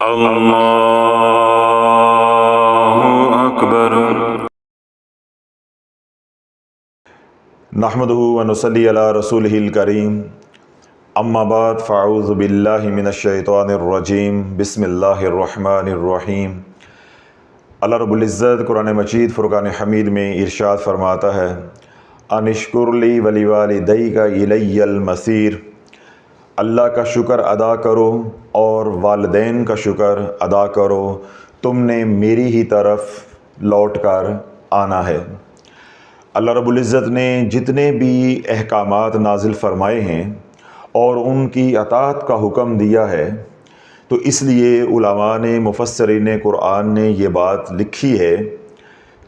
اللہ اکبر۔ نحمدہ و نصلی علی رسولہ الکریم، اما بعد فاعوذ باللہ من الشیطان الرجیم، بسم اللہ الرحمن الرحیم۔ اللہ رب العزت قرآن مجید فرقان حمید میں ارشاد فرماتا ہے، ان اشکر لی ولوالدیک الی المصیر، اللہ کا شکر ادا کرو اور والدین کا شکر ادا کرو، تم نے میری ہی طرف لوٹ کر آنا ہے۔ اللہ رب العزت نے جتنے بھی احکامات نازل فرمائے ہیں اور ان کی اطاعت کا حکم دیا ہے، تو اس لیے علماء نے، مفسرین قرآن نے یہ بات لکھی ہے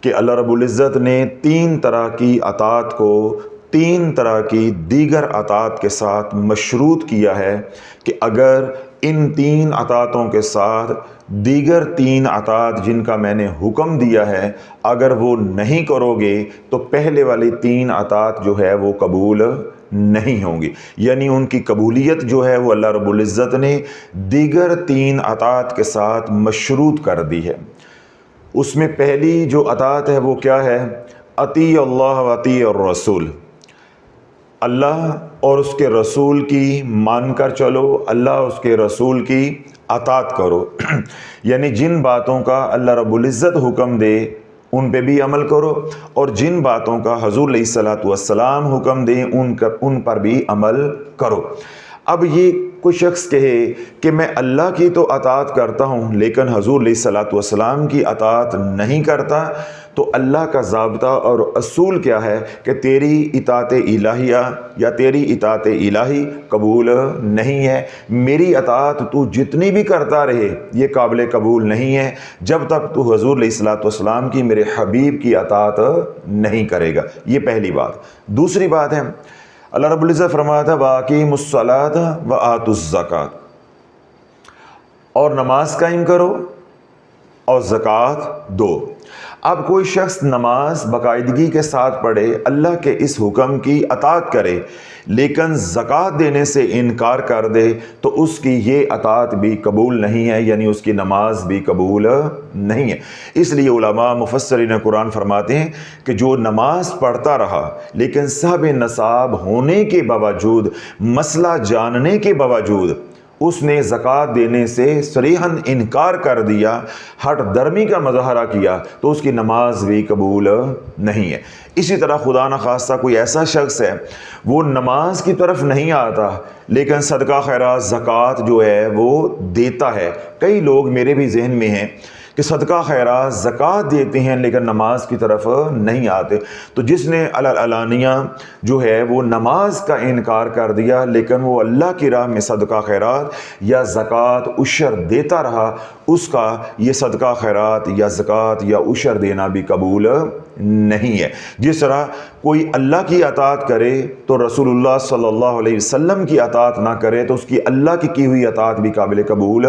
کہ اللہ رب العزت نے 3 طرح کی اطاعت کو 3 طرح کی دیگر اطاعت کے ساتھ مشروط کیا ہے کہ اگر ان 3 اطاعتوں کے ساتھ دیگر 3 اطاعت جن کا میں نے حکم دیا ہے اگر وہ نہیں کرو گے تو پہلے والی 3 اطاعت جو ہے وہ قبول نہیں ہوں گی، یعنی ان کی قبولیت جو ہے وہ اللہ رب العزت نے دیگر 3 اطاعت کے ساتھ مشروط کر دی ہے۔ اس میں پہلی جو اطاعت ہے وہ کیا ہے؟ اطیع اللہ و اطیع الرسول، اللہ اور اس کے رسول کی مان کر چلو، اللہ اور اس کے رسول کی اطاعت کرو، یعنی جن باتوں کا اللہ رب العزت حکم دے ان پہ بھی عمل کرو، اور جن باتوں کا حضور علیہ الصلوۃ والسلام حکم دیں ان پر بھی عمل کرو۔ اب یہ کوئی شخص کہے کہ میں اللہ کی تو اطاعت کرتا ہوں لیکن حضور علیہ الصلوۃ والسلام کی اطاعت نہیں کرتا، تو اللہ کا ضابطہ اور اصول کیا ہے کہ تیری اطاعت الہیہ یا تیری اطاعت الہی قبول نہیں ہے، میری اطاعت تو جتنی بھی کرتا رہے یہ قابل قبول نہیں ہے جب تک تو حضور علیہ الصلوۃ والسلام کی، میرے حبیب کی اطاعت نہیں کرے گا۔ یہ پہلی بات۔ دوسری بات ہے، اللہ رب العزت فرماتا ہے وَأَقِیمُوا الصَّلَاةَ وَآتُوا الزَّکَاةَ، اور نماز قائم کرو اور زکوٰۃ دو۔ اب کوئی شخص نماز باقاعدگی کے ساتھ پڑھے، اللہ کے اس حکم کی اطاعت کرے لیکن زکوٰۃ دینے سے انکار کر دے تو اس کی یہ اطاعت بھی قبول نہیں ہے، یعنی اس کی نماز بھی قبول نہیں ہے۔ اس لیے علماء مفسرین قرآن فرماتے ہیں کہ جو نماز پڑھتا رہا لیکن صاحب نصاب ہونے کے باوجود، مسئلہ جاننے کے باوجود اس نے زکوٰۃ دینے سے صریحاً انکار کر دیا، ہٹ درمی کا مظاہرہ کیا، تو اس کی نماز بھی قبول نہیں ہے۔ اسی طرح خدا نخواستہ کوئی ایسا شخص ہے وہ نماز کی طرف نہیں آتا لیکن صدقہ خیرات زکوٰۃ جو ہے وہ دیتا ہے۔ کئی لوگ میرے بھی ذہن میں ہیں کہ صدقہ خیرات زکوٰۃ دیتے ہیں لیکن نماز کی طرف نہیں آتے، تو جس نے علانیہ جو ہے وہ نماز کا انکار کر دیا لیکن وہ اللہ کی راہ میں صدقہ خیرات یا زکوٰۃ عشر دیتا رہا، اس کا یہ صدقہ خیرات یا زکوٰۃ یا عشر دینا بھی قبول نہیں ہے۔ جس طرح کوئی اللہ کی اطاعت کرے تو رسول اللہ صلی اللہ علیہ وسلم کی اطاعت نہ کرے تو اس کی اللہ کی ہوئی اطاعت بھی قابل قبول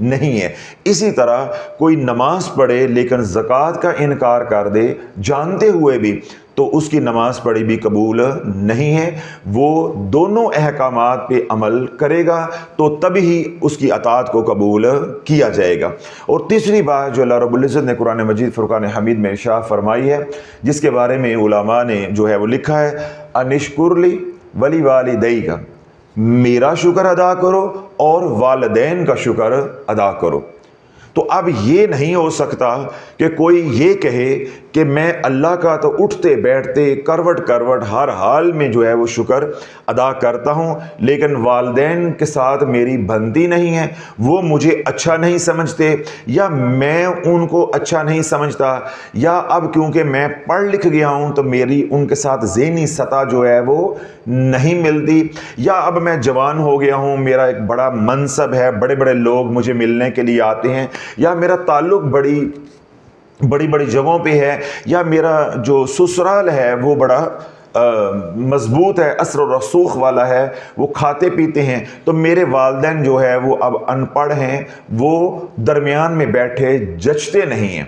نہیں ہے۔ اسی طرح کوئی نماز پڑھے لیکن زکوٰۃ کا انکار کر دے جانتے ہوئے بھی، تو اس کی نماز پڑھی بھی قبول نہیں ہے۔ وہ دونوں احکامات پہ عمل کرے گا تو تبھی اس کی اطاعت کو قبول کیا جائے گا۔ اور تیسری بات جو اللہ رب العزت نے قرآن مجید فرقان حمید میں ارشاد فرمائی ہے، جس کے بارے میں علماء نے جو ہے وہ لکھا ہے، ان اشکر لی ولوالدیک، میرا شکر ادا کرو اور والدین کا شکر ادا کرو۔ تو اب یہ نہیں ہو سکتا کہ کوئی یہ کہے کہ میں اللہ کا تو اٹھتے بیٹھتے کروٹ ہر حال میں جو ہے وہ شکر ادا کرتا ہوں لیکن والدین کے ساتھ میری بنتی نہیں ہے، وہ مجھے اچھا نہیں سمجھتے یا میں ان کو اچھا نہیں سمجھتا، یا اب کیونکہ میں پڑھ لکھ گیا ہوں تو میری ان کے ساتھ ذہنی سطح جو ہے وہ نہیں ملتی، یا اب میں جوان ہو گیا ہوں، میرا ایک بڑا منصب ہے، بڑے بڑے لوگ مجھے ملنے کے لیے آتے ہیں، یا میرا تعلق بڑی بڑی جگہوں پہ ہے، یا میرا جو سسرال ہے وہ بڑا مضبوط ہے، اثر و رسوخ والا ہے، وہ کھاتے پیتے ہیں، تو میرے والدین جو ہے وہ اب ان پڑھ ہیں، وہ درمیان میں بیٹھے جچتے نہیں ہیں۔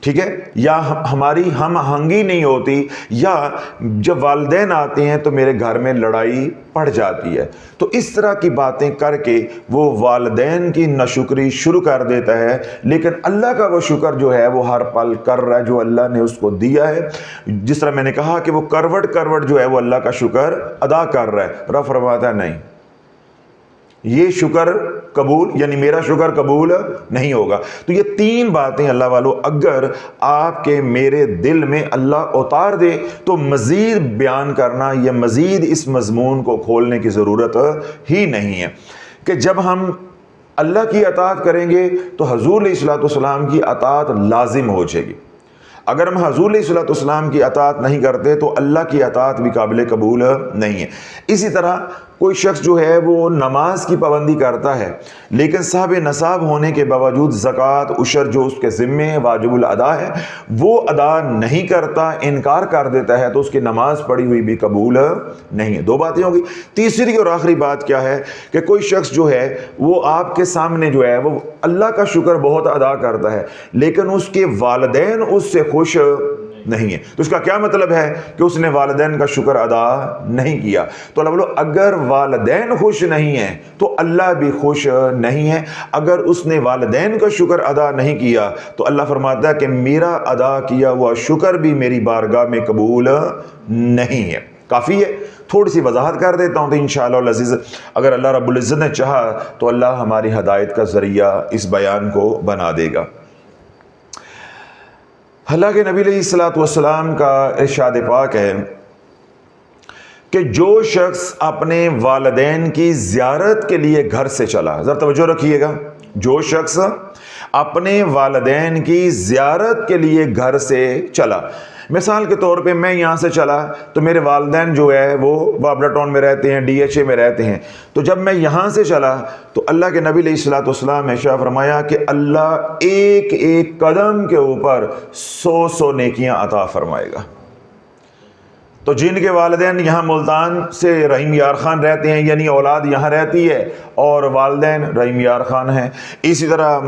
ٹھیک ہے، یا ہماری ہم آہنگی نہیں ہوتی، یا جب والدین آتے ہیں تو میرے گھر میں لڑائی پڑ جاتی ہے، تو اس طرح کی باتیں کر کے وہ والدین کی ناشکری شروع کر دیتا ہے، لیکن اللہ کا وہ شکر جو ہے وہ ہر پل کر رہا ہے جو اللہ نے اس کو دیا ہے۔ جس طرح میں نے کہا کہ وہ کروٹ کروٹ جو ہے وہ اللہ کا شکر ادا کر رہا ہے۔ رب فرماتا ہے نہیں، یہ شکر قبول، یعنی میرا شکر قبول نہیں ہوگا۔ تو یہ تین باتیں اللہ والو اگر آپ کے میرے دل میں اللہ اتار دے تو مزید بیان کرنا یا مزید اس مضمون کو کھولنے کی ضرورت ہی نہیں ہے، کہ جب ہم اللہ کی اطاعت کریں گے تو حضور علیہ الصلوۃ والسلام کی اطاعت لازم ہو جائے گی۔ اگر ہم حضور علیہ الصلوۃ والسلام کی اطاعت نہیں کرتے تو اللہ کی اطاعت بھی قابل قبول نہیں ہے۔ اسی طرح کوئی شخص جو ہے وہ نماز کی پابندی کرتا ہے لیکن صاحب نصاب ہونے کے باوجود زکوٰۃ عشر جو اس کے ذمے واجب الادا ہے وہ ادا نہیں کرتا، انکار کر دیتا ہے، تو اس کی نماز پڑھی ہوئی بھی قبول نہیں ہے۔ دو باتیں ہوگی۔ تیسری اور آخری بات کیا ہے کہ کوئی شخص جو ہے وہ آپ کے سامنے جو ہے وہ اللہ کا شکر بہت ادا کرتا ہے لیکن اس کے والدین اس سے خوش نہیں ہے، تو اس کا کیا مطلب ہے کہ اس نے والدین کا شکر ادا نہیں کیا۔ تو اللہ بولو اگر والدین خوش نہیں ہیں تو اللہ بھی خوش نہیں ہے۔ اگر اس نے والدین کا شکر ادا نہیں کیا تو اللہ فرماتا ہے کہ میرا ادا کیا ہوا شکر بھی میری بارگاہ میں قبول نہیں ہے۔ کافی ہے، تھوڑی سی وضاحت کر دیتا ہوں تو انشاءاللہ العزیز اگر اللہ رب العزت نے چاہا تو اللہ ہماری ہدایت کا ذریعہ اس بیان کو بنا دے گا۔ اللہ کے نبی علیہ الصلوۃ والسلام کا ارشاد پاک ہے کہ جو شخص اپنے والدین کی زیارت کے لیے گھر سے چلا، ذرا توجہ رکھیے گا، جو شخص اپنے والدین کی زیارت کے لیے گھر سے چلا، مثال کے طور پہ میں یہاں سے چلا تو میرے والدین جو ہے وہ بابلا ٹاؤن میں رہتے ہیں، DHA میں رہتے ہیں، تو جب میں یہاں سے چلا تو اللہ کے نبی علیہ الصلوۃ والسلام نے ارشاد فرمایا کہ اللہ ایک ایک قدم کے اوپر 100 نیکیاں عطا فرمائے گا۔ تو جن کے والدین یہاں ملتان سے رحیم یار خان رہتے ہیں، یعنی اولاد یہاں رہتی ہے اور والدین رحیم یار خان ہیں، اسی طرح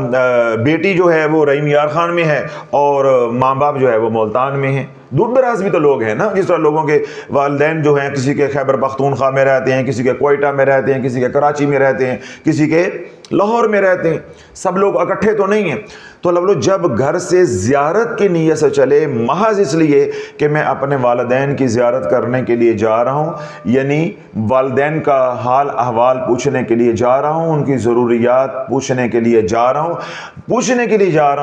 بیٹی جو ہے وہ رحیم یار خان میں ہے اور ماں باپ جو ہے وہ ملتان میں ہیں۔ دور دراز بھی تو لوگ ہیں نا، جس طرح لوگوں کے والدین جو ہیں کسی کے خیبر پختونخوا میں رہتے ہیں، کسی کے کوئٹہ میں رہتے ہیں، کسی کے کراچی میں رہتے ہیں، کسی کے لاہور میں رہتے ہیں، سب لوگ اکٹھے تو نہیں ہیں۔ تو اللہ جب گھر سے زیارت کی نیت سے چلے محض اس لیے کہ میں اپنے والدین کی زیارت کرنے کے لیے جا رہا ہوں، یعنی والدین کا حال احوال پوچھنے کے لیے جا رہا ہوں، ان کی ضروریات پوچھنے کے لیے جا رہا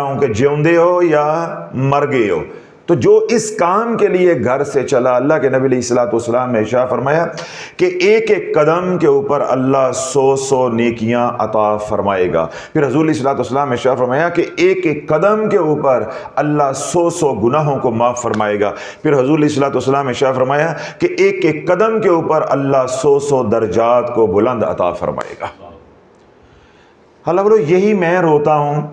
ہوں کہ جیوندے ہو یا مر گئے ہو، تو جو اس کام کے لیے گھر سے چلا، اللہ کے نبی علیہ الصلوۃ والسلام نے ارشاد فرمایا کہ ایک ایک قدم کے اوپر اللہ 100 نیکیاں عطا فرمائے گا۔ پھر حضور علیہ الصلوۃ والسلام نے ارشاد فرمایا کہ ایک ایک قدم کے اوپر اللہ 100 گناہوں کو معاف فرمائے گا۔ پھر حضور علیہ الصلوۃ والسلام نے ارشاد فرمایا کہ ایک ایک قدم کے اوپر اللہ 100 درجات کو بلند عطا فرمائے گا۔ اللہ بولو یہی میں روتا ہوں۔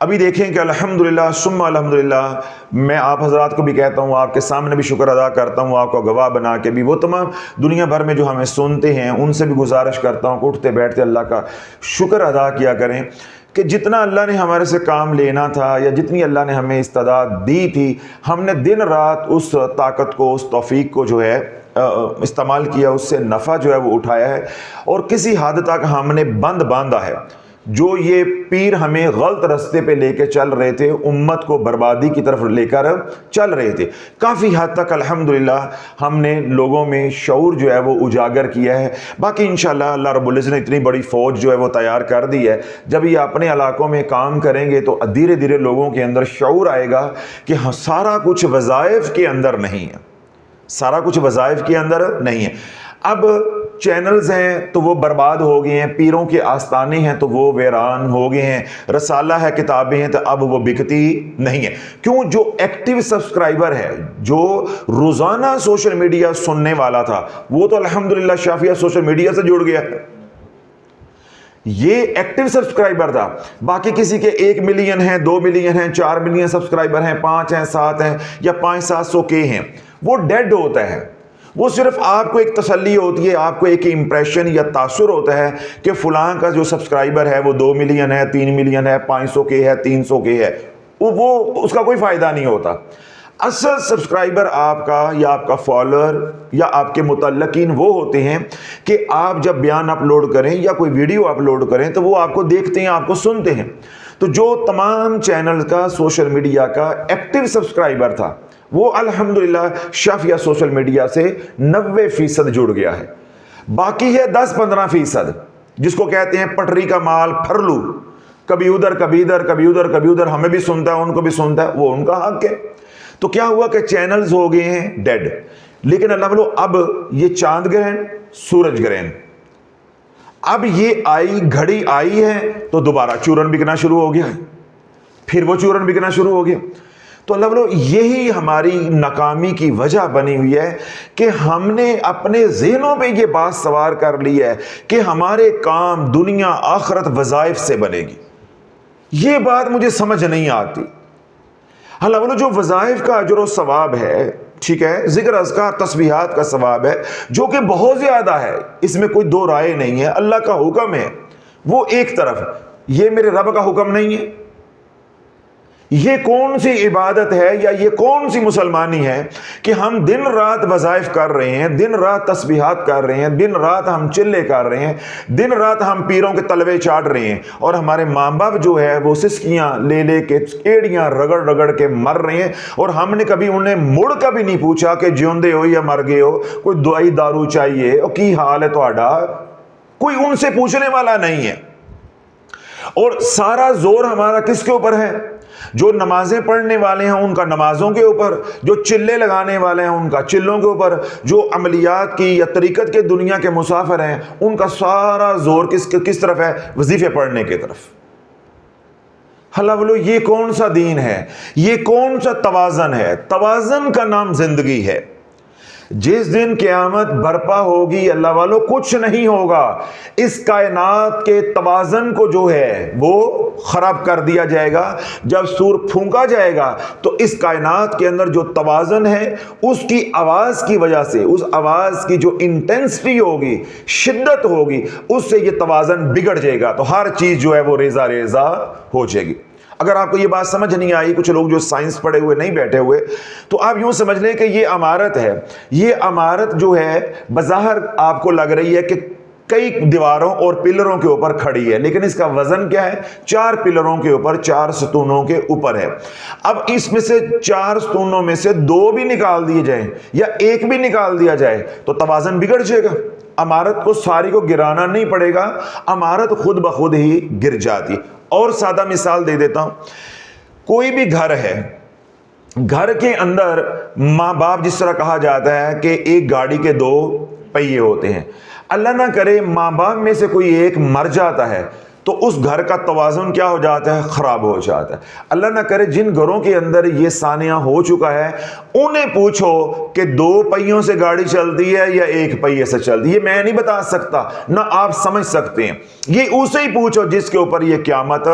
ابھی دیکھیں کہ الحمدللہ ثم الحمدللہ، میں آپ حضرات کو بھی کہتا ہوں، آپ کے سامنے بھی شکر ادا کرتا ہوں، آپ کو گواہ بنا کے بھی، وہ تمام دنیا بھر میں جو ہمیں سنتے ہیں ان سے بھی گزارش کرتا ہوں کہ اٹھتے بیٹھتے اللہ کا شکر ادا کیا کریں کہ جتنا اللہ نے ہمارے سے کام لینا تھا یا جتنی اللہ نے ہمیں استعداد دی تھی، ہم نے دن رات اس طاقت کو، اس توفیق کو جو ہے استعمال کیا، اس سے نفع جو ہے وہ اٹھایا ہے، اور کسی حد تک ہم نے بند باندھا ہے۔ جو یہ پیر ہمیں غلط رستے پہ لے کے چل رہے تھے، امت کو بربادی کی طرف لے کر چل رہے تھے، کافی حد تک الحمدللہ ہم نے لوگوں میں شعور جو ہے وہ اجاگر کیا ہے۔ باقی انشاءاللہ اللہ رب العزت نے اتنی بڑی فوج جو ہے وہ تیار کر دی ہے، جب یہ اپنے علاقوں میں کام کریں گے تو دھیرے دھیرے لوگوں کے اندر شعور آئے گا کہ سارا کچھ وظائف کے اندر نہیں ہے، سارا کچھ وظائف کے اندر نہیں ہے۔ اب چینلز ہیں تو وہ برباد ہو گئے ہیں، پیروں کے آستانے ہیں تو وہ ویران ہو گئے ہیں، رسالہ ہے، کتابیں ہیں تو اب وہ بکتی نہیں ہے۔ کیوں؟ جو ایکٹیو سبسکرائبر ہے، جو روزانہ سوشل میڈیا سننے والا تھا، وہ تو الحمدللہ شافیہ سوشل میڈیا سے جڑ گیا، یہ ایکٹیو سبسکرائبر تھا۔ باقی کسی کے 1 ملین ہیں، 2 ملین ہیں، 4 ملین سبسکرائبر ہیں، 5 ہیں، 7 ہیں یا 500-700 کے ہیں، وہ ڈیڈ ہوتا ہے۔ وہ صرف آپ کو ایک تسلی ہوتی ہے، آپ کو ایک امپریشن یا تاثر ہوتا ہے کہ فلاں کا جو سبسکرائبر ہے وہ 2 ملین ہے، 3 ملین ہے، 500 کے ہے، 300 کے ہے، وہ اس کا کوئی فائدہ نہیں ہوتا. اصل سبسکرائبر آپ کا یا آپ کا فالوور یا آپ کے متعلقین وہ ہوتے ہیں کہ آپ جب بیان اپلوڈ کریں یا کوئی ویڈیو اپلوڈ کریں تو وہ آپ کو دیکھتے ہیں, آپ کو سنتے ہیں. تو جو تمام چینل کا سوشل میڈیا کا ایکٹیو سبسکرائبر تھا وہ الحمدللہ شف یا سوشل میڈیا سے 90% جڑ گیا ہے. باقی ہے 10-15% جس کو کہتے ہیں پٹری کا مال پھرلو, کبھی ادھر کبھی ادھر کبھی ادھر کبھی ادھر, ہمیں بھی سنتا ہے ان کو بھی سنتا ہے, وہ ان کا حق ہے. تو کیا ہوا کہ چینلز ہو گئے ہیں ڈیڈ. لیکن اللہ بولو اب یہ چاند گرہن, سورج گرہن, اب یہ گھڑی آئی ہے تو دوبارہ چورن بکنا شروع ہو گیا ہے, پھر وہ چورن بکنا شروع ہو گیا. تو اللہ بولو یہی ہماری ناکامی کی وجہ بنی ہوئی ہے کہ ہم نے اپنے ذہنوں پہ یہ بات سوار کر لی ہے کہ ہمارے کام دنیا آخرت وظائف سے بنے گی. یہ بات مجھے سمجھ نہیں آتی. اللہ بولو جو وظائف کا اجر و ثواب ہے, ٹھیک ہے, ذکر اذکار تسبیحات کا ثواب ہے جو کہ بہت زیادہ ہے, اس میں کوئی دو رائے نہیں ہے, اللہ کا حکم ہے وہ ایک طرف, یہ میرے رب کا حکم نہیں ہے. یہ کون سی عبادت ہے یا یہ کون سی مسلمانی ہے کہ ہم دن رات وظائف کر رہے ہیں, دن رات تسبیحات کر رہے ہیں, دن رات ہم چلے کر رہے ہیں, دن رات ہم پیروں کے تلوے چاٹ رہے ہیں, اور ہمارے ماں باپ جو ہے وہ سسکیاں لے لے کے ایڑیاں رگڑ رگڑ کے مر رہے ہیں, اور ہم نے کبھی انہیں مڑ کبھی نہیں پوچھا کہ جیوندے ہو یا مر گئے ہو, کوئی دوائی دارو چاہیے, اور کی حال ہے تہاڈا, کوئی ان سے پوچھنے والا نہیں ہے. اور سارا زور ہمارا کس کے اوپر ہے؟ جو نمازیں پڑھنے والے ہیں ان کا نمازوں کے اوپر, جو چلے لگانے والے ہیں ان کا چلوں کے اوپر, جو عملیات کی یا طریقت کے دنیا کے مسافر ہیں ان کا سارا زور کس طرف ہے؟ وظیفے پڑھنے کی طرف. اللہ بولو یہ کون سا دین ہے, یہ کون سا توازن ہے؟ توازن کا نام زندگی ہے. جس دن قیامت برپا ہوگی اللہ والو کچھ نہیں ہوگا, اس کائنات کے توازن کو جو ہے وہ خراب کر دیا جائے گا. جب سور پھونکا جائے گا تو اس کائنات کے اندر جو توازن ہے اس کی آواز کی وجہ سے, اس آواز کی جو انٹینسٹی ہوگی, شدت ہوگی, اس سے یہ توازن بگڑ جائے گا. تو ہر چیز جو ہے وہ ریزہ ریزہ ہو جائے گی. اگر آپ کو یہ بات سمجھ نہیں آئی, کچھ لوگ جو سائنس پڑھے ہوئے نہیں بیٹھے ہوئے, تو آپ یوں سمجھ لیں کہ یہ عمارت ہے, یہ عمارت جو ہے بظاہر آپ کو لگ رہی ہے کہ کئی دیواروں اور پلروں کے اوپر کھڑی ہے, لیکن اس کا وزن کیا ہے؟ 4 پلروں کے اوپر, 4 ستونوں کے اوپر ہے. اب اس میں سے 4 ستونوں میں سے 2 بھی نکال دیے جائیں یا 1 بھی نکال دیا جائے تو توازن بگڑ جائے گا. عمارت کو ساری کو گرانا نہیں پڑے گا, عمارت خود بخود ہی گر جاتی. اور سادہ مثال دے دیتا ہوں, کوئی بھی گھر ہے, گھر کے اندر ماں باپ, جس طرح کہا جاتا ہے کہ ایک گاڑی کے 2 پہیے ہوتے ہیں, اللہ نہ کرے ماں باپ میں سے کوئی ایک مر جاتا ہے تو اس گھر کا توازن کیا ہو جاتا ہے؟ خراب ہو جاتا ہے. اللہ نہ کرے جن گھروں کے اندر یہ سانیہ ہو چکا ہے انہیں پوچھو کہ 2 پہیوں سے گاڑی چلتی ہے یا 1 پہیے سے چلتی ہے, یہ میں نہیں بتا سکتا, نہ آپ سمجھ سکتے ہیں. یہ اسے ہی پوچھو جس کے اوپر یہ قیامت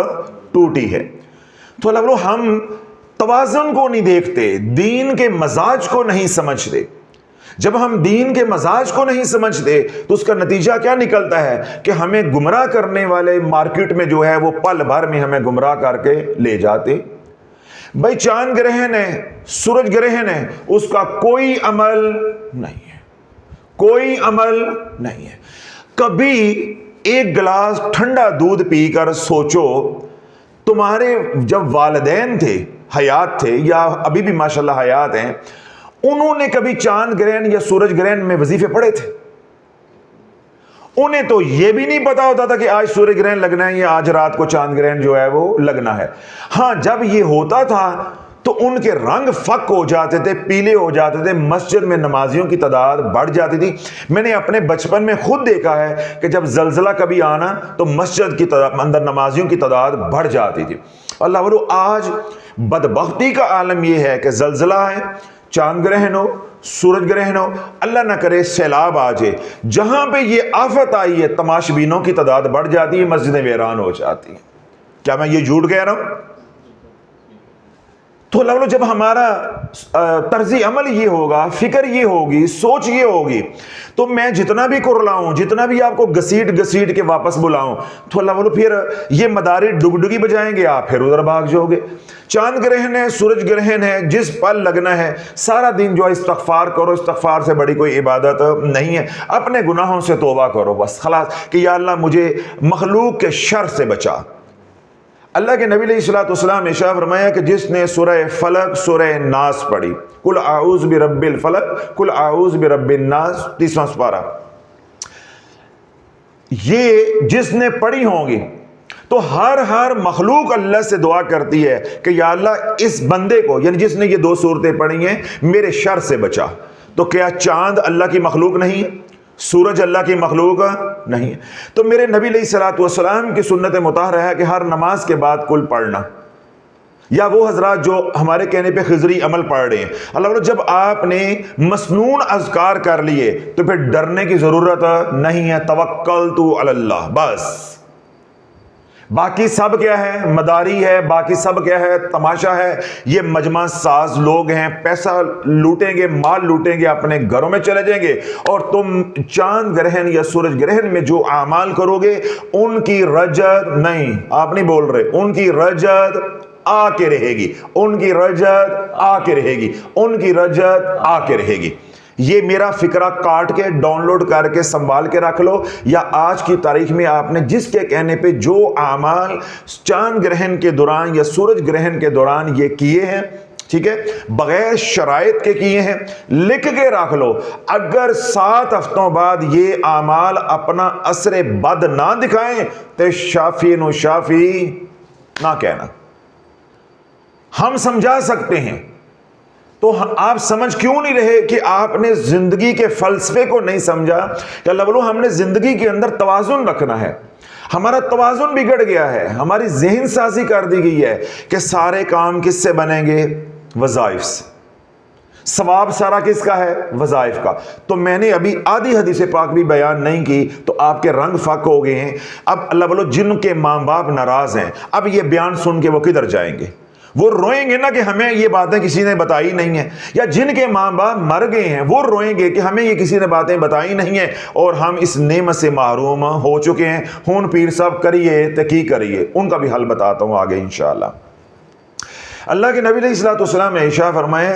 ٹوٹی ہے. تو اللہ بولو ہم توازن کو نہیں دیکھتے, دین کے مزاج کو نہیں سمجھتے. جب ہم دین کے مزاج کو نہیں سمجھتے تو اس کا نتیجہ کیا نکلتا ہے کہ ہمیں گمراہ کرنے والے مارکیٹ میں جو ہے وہ پل بھر میں ہمیں گمراہ کر کے لے جاتے. بھائی چاند گرہن ہے, سورج گرہن ہے, اس کا کوئی عمل نہیں ہے, کوئی عمل نہیں ہے. کبھی ایک گلاس ٹھنڈا دودھ پی کر سوچو, تمہارے جب والدین تھے, حیات تھے یا ابھی بھی ماشاءاللہ حیات ہیں, انہوں نے کبھی چاند گرہن یا سورج گرہن میں وظیفے پڑھے تھے؟ انہیں تو یہ بھی نہیں پتا ہوتا تھا کہ آج سورج گرہن لگنا ہے یا آج رات کو چاند گرہن جو ہے وہ لگنا ہے. ہاں جب یہ ہوتا تھا تو ان کے رنگ فک ہو جاتے تھے, پیلے ہو جاتے تھے, مسجد میں نمازیوں کی تعداد بڑھ جاتی تھی. میں نے اپنے بچپن میں خود دیکھا ہے کہ جب زلزلہ کبھی آنا تو مسجد کی اندر نمازیوں کی تعداد بڑھ جاتی تھی. اللہ بولو آج بدبختی کا عالم یہ ہے کہ زلزلہ ہے, چاند گرہن ہو, سورج گرہن ہو, اللہ نہ کرے سیلاب آ جائے, جہاں پہ یہ آفت آئی ہے تماشبینوں کی تعداد بڑھ جاتی ہے, مسجدیں ویران ہو جاتی ہیں. کیا میں یہ جھوٹ کہہ رہا ہوں؟ تو اللہ جب ہمارا طرز عمل یہ ہوگا، فکر یہ ہوگی، سوچ یہ ہوگی، تو میں جتنا بھی کرلاؤں، جتنا بھی آپ کو گسیٹ کے واپس بلاؤں، تو اللہ پھر یہ مداری ڈگڈگی بجائیں گے، آپ پھر ادھر بھاگ جاؤ گے۔ چاند گرہن ہے، سورج گرہن ہے، جس پل لگنا ہے سارا دن جو استغفار کرو، استغفار سے بڑی کوئی عبادت نہیں ہے۔ اپنے گناہوں سے توبہ کرو بس، خلاص کہ یا اللہ مجھے مخلوق کے شر سے بچا۔ اللہ کے نبی علیہ الصلوۃ والسلام نے ارشاد فرمایا کہ جس نے سورہ فلق، سورہ ناس پڑھی، قل اعوذ برب الفلق، قل اعوذ برب الناس، 30واں سپارہ، یہ جس نے پڑھی ہوں گی تو ہر مخلوق اللہ سے دعا کرتی ہے کہ یا اللہ اس بندے کو، یعنی جس نے یہ 2 سورتیں پڑھی ہیں، میرے شر سے بچا۔ تو کیا چاند اللہ کی مخلوق نہیں ہے؟ سورج اللہ کی مخلوق نہیں ہے؟ تو میرے نبی علیہ الصلوۃ والسلام کی سنت مطہرہ ہے کہ ہر نماز کے بعد کل پڑھنا، یا وہ حضرات جو ہمارے کہنے پہ خضری عمل پڑھ رہے ہیں، اللہ جب آپ نے مسنون اذکار کر لیے تو پھر ڈرنے کی ضرورت نہیں ہے، توکلت علی اللہ، بس۔ باقی سب کیا ہے؟ مداری ہے، باقی سب کیا ہے؟ تماشا ہے۔ یہ مجمع ساز لوگ ہیں، پیسہ لوٹیں گے، مال لوٹیں گے، اپنے گھروں میں چلے جائیں گے، اور تم چاند گرہن یا سورج گرہن میں جو اعمال کرو گے ان کی رجت نہیں، آپ نہیں بول رہے، ان کی رجت آ کے رہے گی، ان کی رجت آ کے رہے گی، ان کی رجت آ کے رہے گی۔ یہ میرا فکرہ کاٹ کے ڈاؤن لوڈ کر کے سنبھال کے رکھ لو، یا آج کی تاریخ میں آپ نے جس کے کہنے پہ جو اعمال چاند گرہن کے دوران یا سورج گرہن کے دوران یہ کیے ہیں، ٹھیک ہے، بغیر شرائط کے کیے ہیں، لکھ کے رکھ لو۔ اگر 7 ہفتوں بعد یہ اعمال اپنا اثر بد نہ دکھائیں تو شافی نو شافی نہ کہنا، ہم سمجھا سکتے ہیں۔ تو آپ سمجھ کیوں نہیں رہے کہ آپ نے زندگی کے فلسفے کو نہیں سمجھا کہ اللہ بولو ہم نے زندگی کے اندر توازن رکھنا ہے۔ ہمارا توازن بگڑ گیا ہے، ہماری ذہن سازی کر دی گئی ہے کہ سارے کام کس سے بنیں گے؟ وظائف سے۔ ثواب سارا کس کا ہے؟ وظائف کا۔ تو میں نے ابھی آدھی حدیث پاک بھی بیان نہیں کی تو آپ کے رنگ فک ہو گئے ہیں۔ اب اللہ بولو جن کے ماں باپ ناراض ہیں، اب یہ بیان سن کے وہ کدھر جائیں گے؟ وہ روئیں گے نا کہ ہمیں یہ باتیں کسی نے بتائی نہیں ہیں، یا جن کے ماں باپ مر گئے ہیں وہ روئیں گے کہ ہمیں یہ کسی نے باتیں بتائی نہیں ہیں اور ہم اس نعمت سے محروم ہو چکے ہیں۔ ہون پیر صاحب کریے تحقیق کریے، ان کا بھی حل بتاتا ہوں آگے انشاءاللہ۔ اللہ کے نبی علیہ الصلوۃ والسلام نے ارشاد فرمایا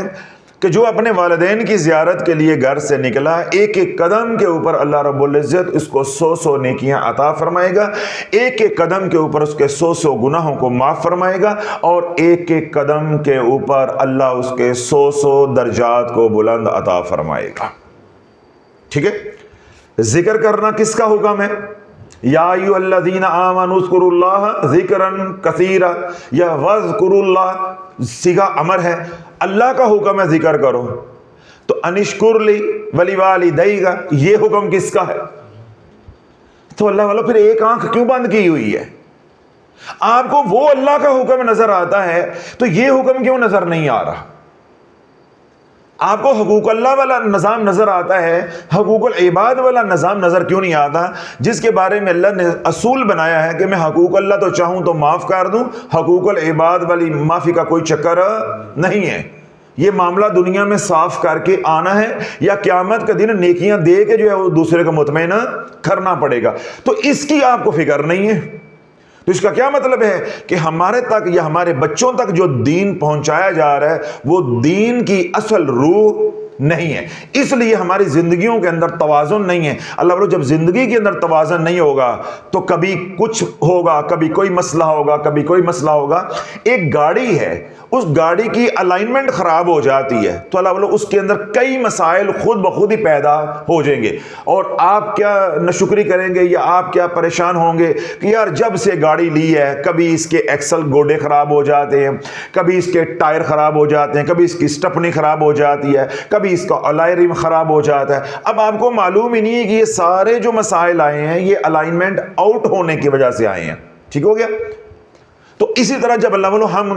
کہ جو اپنے والدین کی زیارت کے لیے گھر سے نکلا، ایک ایک قدم کے اوپر اللہ رب العزت اس کو 100 نیکیاں عطا فرمائے گا، ایک ایک قدم کے اوپر اس کے 100 گناہوں کو معاف فرمائے گا، اور ایک ایک قدم کے اوپر اللہ اس کے 100 درجات کو بلند عطا فرمائے گا۔ ٹھیک ہے، ذکر کرنا کس کا حکم ہے؟ یا ایھا الذین آمنوا اذکروا اللہ ذکرا کثیرا، یا واذکروا اللہ صیغہ امر ہے، اللہ کا حکم ہے ذکر کرو۔ تو انشکر لی ولی والدیک، یہ حکم کس کا ہے؟ تو اللہ والا پھر ایک آنکھ کیوں بند کی ہوئی ہے؟ آپ کو وہ اللہ کا حکم نظر آتا ہے تو یہ حکم کیوں نظر نہیں آ رہا؟ آپ کو حقوق اللہ والا نظام نظر آتا ہے، حقوق العباد والا نظام نظر کیوں نہیں آتا، جس کے بارے میں اللہ نے اصول بنایا ہے کہ میں حقوق اللہ تو چاہوں تو معاف کر دوں، حقوق العباد والی معافی کا کوئی چکر نہیں ہے۔ یہ معاملہ دنیا میں صاف کر کے آنا ہے، یا قیامت کا دن نیکیاں دے کے جو ہے وہ دوسرے کو مطمئن کرنا پڑے گا۔ تو اس کی آپ کو فکر نہیں ہے۔ تو اس کا کیا مطلب ہے کہ ہمارے تک یا ہمارے بچوں تک جو دین پہنچایا جا رہا ہے وہ دین کی اصل روح نہیں ہے، اس لیے ہماری زندگیوں کے اندر توازن نہیں ہے۔ اللہ بولو جب زندگی کے اندر توازن نہیں ہوگا تو کبھی کچھ ہوگا، کبھی کوئی مسئلہ ہوگا، کبھی کوئی مسئلہ ہوگا۔ ایک گاڑی ہے، اس گاڑی کی الائنمنٹ خراب ہو جاتی ہے تو اللہ بولو اس کے اندر کئی مسائل خود بخود ہی پیدا ہو جائیں گے، اور آپ کیا ناشکری کریں گے یا آپ کیا پریشان ہوں گے کہ یار جب سے گاڑی لی ہے کبھی اس کے ایکسل گوڑے خراب ہو جاتے ہیں، کبھی اس کے ٹائر خراب ہو جاتے ہیں، کبھی اس کی سٹپنی خراب ہو جاتی ہے، کبھی اس کا الائی رم خراب ہو جاتا ہے۔ اب آپ کو معلوم ہی نہیں ہے کہ یہ سارے جو مسائل آئے ہیں یہ الائنمنٹ آؤٹ ہونے کی وجہ سے آئے ہیں۔ ٹھیک ہو گیا؟ تو اسی طرح جب اللہ والوں ہم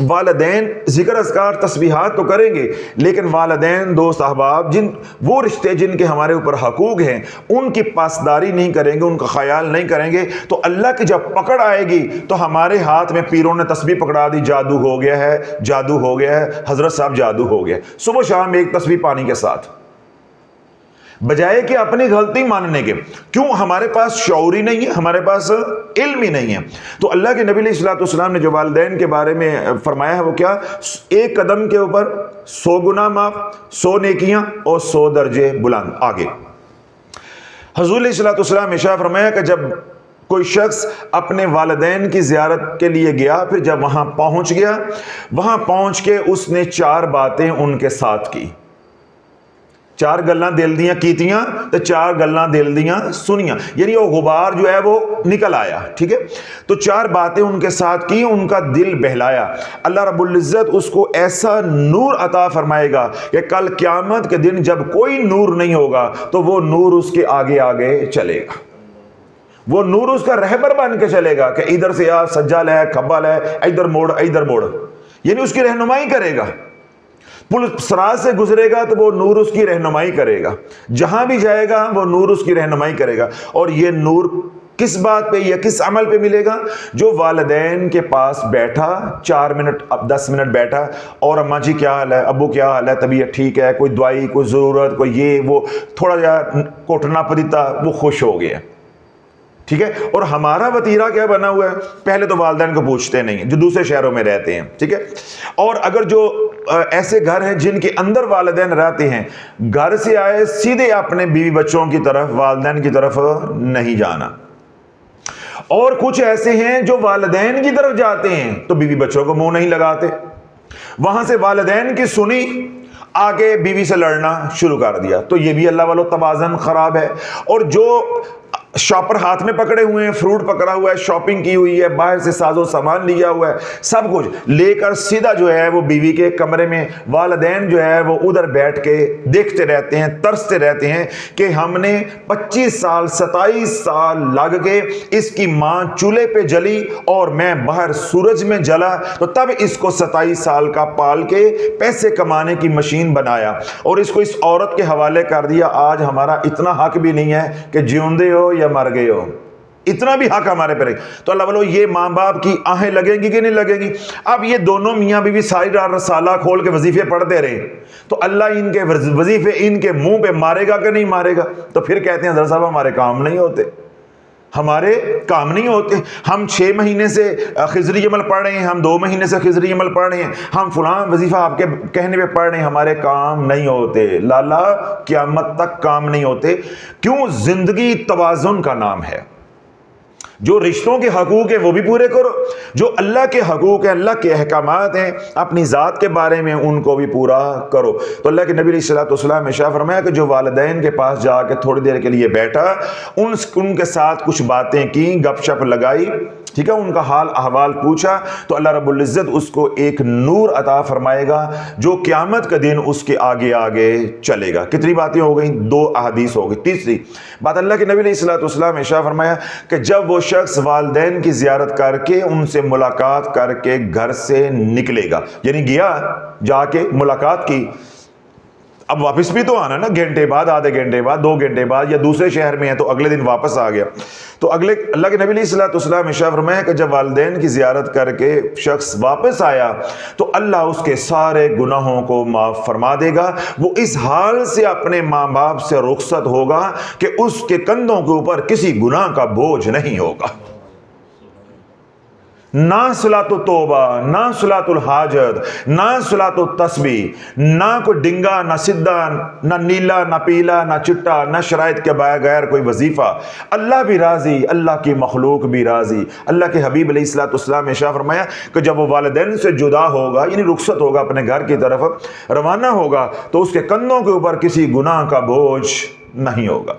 والدین ذکر اذکار تسبیحات تو کریں گے، لیکن والدین دوست احباب وہ رشتے جن کے ہمارے اوپر حقوق ہیں ان کی پاسداری نہیں کریں گے، ان کا خیال نہیں کریں گے، تو اللہ کی جب پکڑ آئے گی تو ہمارے ہاتھ میں پیروں نے تسبیح پکڑا دی، جادو ہو گیا ہے، جادو ہو گیا ہے، حضرت صاحب جادو ہو گیا، صبح شام ایک تسبیح پانی کے ساتھ، بجائے کہ اپنی غلطی ماننے کے۔ کیوں؟ ہمارے پاس شعور ہی نہیں ہے، ہمارے پاس علم ہی نہیں ہے۔ تو اللہ کے نبی علیہ الصلوۃ والسلام نے جو والدین کے بارے میں فرمایا ہے وہ کیا؟ ایک قدم کے اوپر 100 گناہ معاف، 100 نیکیاں اور 100 درجے بلند آگے۔ حضور علیہ الصلوۃ والسلام نے ارشاد فرمایا کہ جب کوئی شخص اپنے والدین کی زیارت کے لیے گیا، پھر جب وہاں پہنچ گیا، وہاں پہنچ کے اس نے 4 باتیں ان کے ساتھ کی، 4 گلاں دل دیاں کیتیاں تو 4 گلاں دل دیاں سنیاں، یعنی وہ غبار جو ہے وہ نکل آیا، ٹھیک ہے۔ تو 4 باتیں ان کے ساتھ کی، ان کا دل بہلایا۔ اللہ رب العزت اس کو ایسا نور عطا فرمائے گا کہ کل قیامت کے دن جب کوئی نور نہیں ہوگا تو وہ نور اس کے آگے آگے چلے گا، وہ نور اس کا رہبر بن کے چلے گا کہ ادھر سے آ، سجل ہے، کھبل ہے، ادھر موڑ ادھر موڑ، یعنی اس کی رہنمائی کرے گا۔ پل سراج سے گزرے گا تو وہ نور اس کی رہنمائی کرے گا، جہاں بھی جائے گا وہ نور اس کی رہنمائی کرے گا۔ اور یہ نور کس بات پہ یا کس عمل پہ ملے گا؟ جو والدین کے پاس بیٹھا 4 منٹ 10 منٹ بیٹھا، اور اماں جی کیا حال ہے، ابو کیا حال ہے، طبیعت ٹھیک ہے، کوئی دوائی، کوئی ضرورت، کوئی یہ وہ، تھوڑا جا کوٹنا پدیتا، وہ خوش ہو گیا، ٹھیک ہے۔ اور ہمارا وتیرہ کیا بنا ہوا ہے؟ پہلے تو والدین کو پوچھتے نہیں ہیں جو دوسرے شہروں میں رہتے ہیں، ٹھیک ہے۔ اور اگر جو ایسے گھر ہیں جن کے اندر والدین رہتے ہیں، گھر سے آئے سیدھے اپنے بیوی بچوں کی طرف، والدین کی طرف نہیں جانا۔ اور کچھ ایسے ہیں جو والدین کی طرف جاتے ہیں تو بیوی بچوں کو منہ نہیں لگاتے، وہاں سے والدین کی سنی، آگے بیوی سے لڑنا شروع کر دیا، تو یہ بھی اللہ والو توازن خراب ہے۔ اور جو شاپر ہاتھ میں پکڑے ہوئے ہیں، فروٹ پکڑا ہوا ہے، شاپنگ کی ہوئی ہے، باہر سے ساز و سامان لیا ہوا ہے، سب کچھ لے کر سیدھا جو ہے وہ بیوی کے کمرے میں، والدین جو ہے وہ ادھر بیٹھ کے دیکھتے رہتے ہیں، ترستے رہتے ہیں کہ ہم نے 25 سال 27 سال لگ کے اس کی ماں چولہے پہ جلی اور میں باہر سورج میں جلا، تو تب اس کو 27 سال کا پال کے پیسے کمانے کی مشین بنایا اور اس کو اس عورت کے حوالے کر دیا۔ آج ہمارا اتنا حق بھی نہیں ہے کہ جیوندے ہو یا مر گئے ہو، اتنا بھی حق ہمارے پر ہے۔ تو اللہ والو یہ ماں باپ کی آہیں لگیں گی کہ نہیں لگیں گی؟ اب یہ دونوں میاں بیوی ساری رات رسالہ کھول کے وظیفے پڑھتے رہے تو اللہ ان کے وظیفے ان کے منہ پہ مارے گا کہ نہیں مارے گا؟ تو پھر کہتے ہیں حضرت صاحب ہمارے کام نہیں ہوتے، ہمارے کام نہیں ہوتے، ہم 6 مہینے سے خضری عمل پڑھ رہے ہیں، ہم 2 مہینے سے خضری عمل پڑھ رہے ہیں، ہم فلاں وظیفہ آپ کے کہنے پہ پڑھ رہے ہیں، ہمارے کام نہیں ہوتے۔ لالا قیامت تک کام نہیں ہوتے۔ کیوں؟ زندگی توازن کا نام ہے۔ جو رشتوں کے حقوق ہیں وہ بھی پورے کرو، جو اللہ کے حقوق ہیں، اللہ کے احکامات ہیں اپنی ذات کے بارے میں، ان کو بھی پورا کرو۔ تو اللہ کے نبی علیہ الصلوۃ والسلام نے ارشاد فرمایا کہ جو والدین کے پاس جا کے تھوڑی دیر کے لیے بیٹھا، ان کے ساتھ کچھ باتیں کی، گپ شپ لگائی، ٹھیک ہے، ان کا حال احوال پوچھا، تو اللہ رب العزت اس کو ایک نور عطا فرمائے گا جو قیامت کا دن اس کے آگے آگے چلے گا۔ کتنی باتیں ہو گئیں؟ 2 احادیث ہو گئی۔ تیسری بات، اللہ کے نبی علیہ الصلوۃ والسلام نے ارشاد فرمایا کہ جب وہ شخص والدین کی زیارت کر کے ان سے ملاقات کر کے گھر سے نکلے گا، یعنی گیا جا کے ملاقات کی، اب واپس بھی تو آنا نا، گھنٹے بعد، آدھے گھنٹے بعد، 2 گھنٹے بعد، یا دوسرے شہر میں ہے تو اگلے دن واپس آ گیا، تو اللہ کے نبی علیہ الصلوۃ والسلام نے ارشاد فرمایا کہ جب والدین کی زیارت کر کے شخص واپس آیا تو اللہ اس کے سارے گناہوں کو معاف فرما دے گا۔ وہ اس حال سے اپنے ماں باپ سے رخصت ہوگا کہ اس کے کندھوں کے اوپر کسی گناہ کا بوجھ نہیں ہوگا، نہ صلاۃ التوبہ، نہ صلاۃ الحاجت، نہ صلاۃ التسبیح، نہ کوئی ڈنگا، نہ سدھا، نہ نیلا، نہ پیلا، نہ چٹا، نہ شرائط کے بغیر کوئی وظیفہ۔ اللہ بھی راضی، اللہ کی مخلوق بھی راضی۔ اللہ کے حبیب علیہ الصلوۃ والسلام نے ارشاد فرمایا کہ جب وہ والدین سے جدا ہوگا، یعنی رخصت ہوگا، اپنے گھر کی طرف روانہ ہوگا، تو اس کے کندھوں کے اوپر کسی گناہ کا بوجھ نہیں ہوگا۔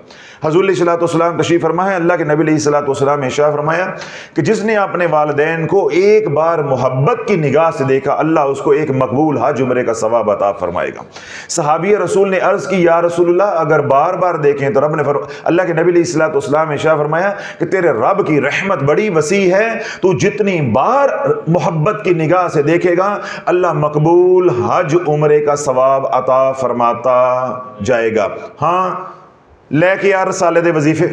حضور علیہ الصلوۃ والسلام تشریف فرما ہے، اللہ کے نبی علیہ الصلوۃ والسلام نے ارشاد فرمایا کہ جس نے اپنے والدین کو ایک بار محبت کی نگاہ سے دیکھا، اللہ اس کو ایک مقبول حج عمرے کا ثواب عطا فرمائے گا۔ صحابی رسول نے عرض کی یا رسول اللہ اگر بار بار دیکھیں تو رب نے اللہ کے نبی علیہ الصلوۃ والسلام نے ارشاد فرمایا کہ تیرے رب کی رحمت بڑی وسیع ہے، تو جتنی بار محبت کی نگاہ سے دیکھے گا اللہ مقبول حج عمرے کا ثواب عطا فرماتا جائے گا۔ ہاں لے کے یار سالے دے وظیفے،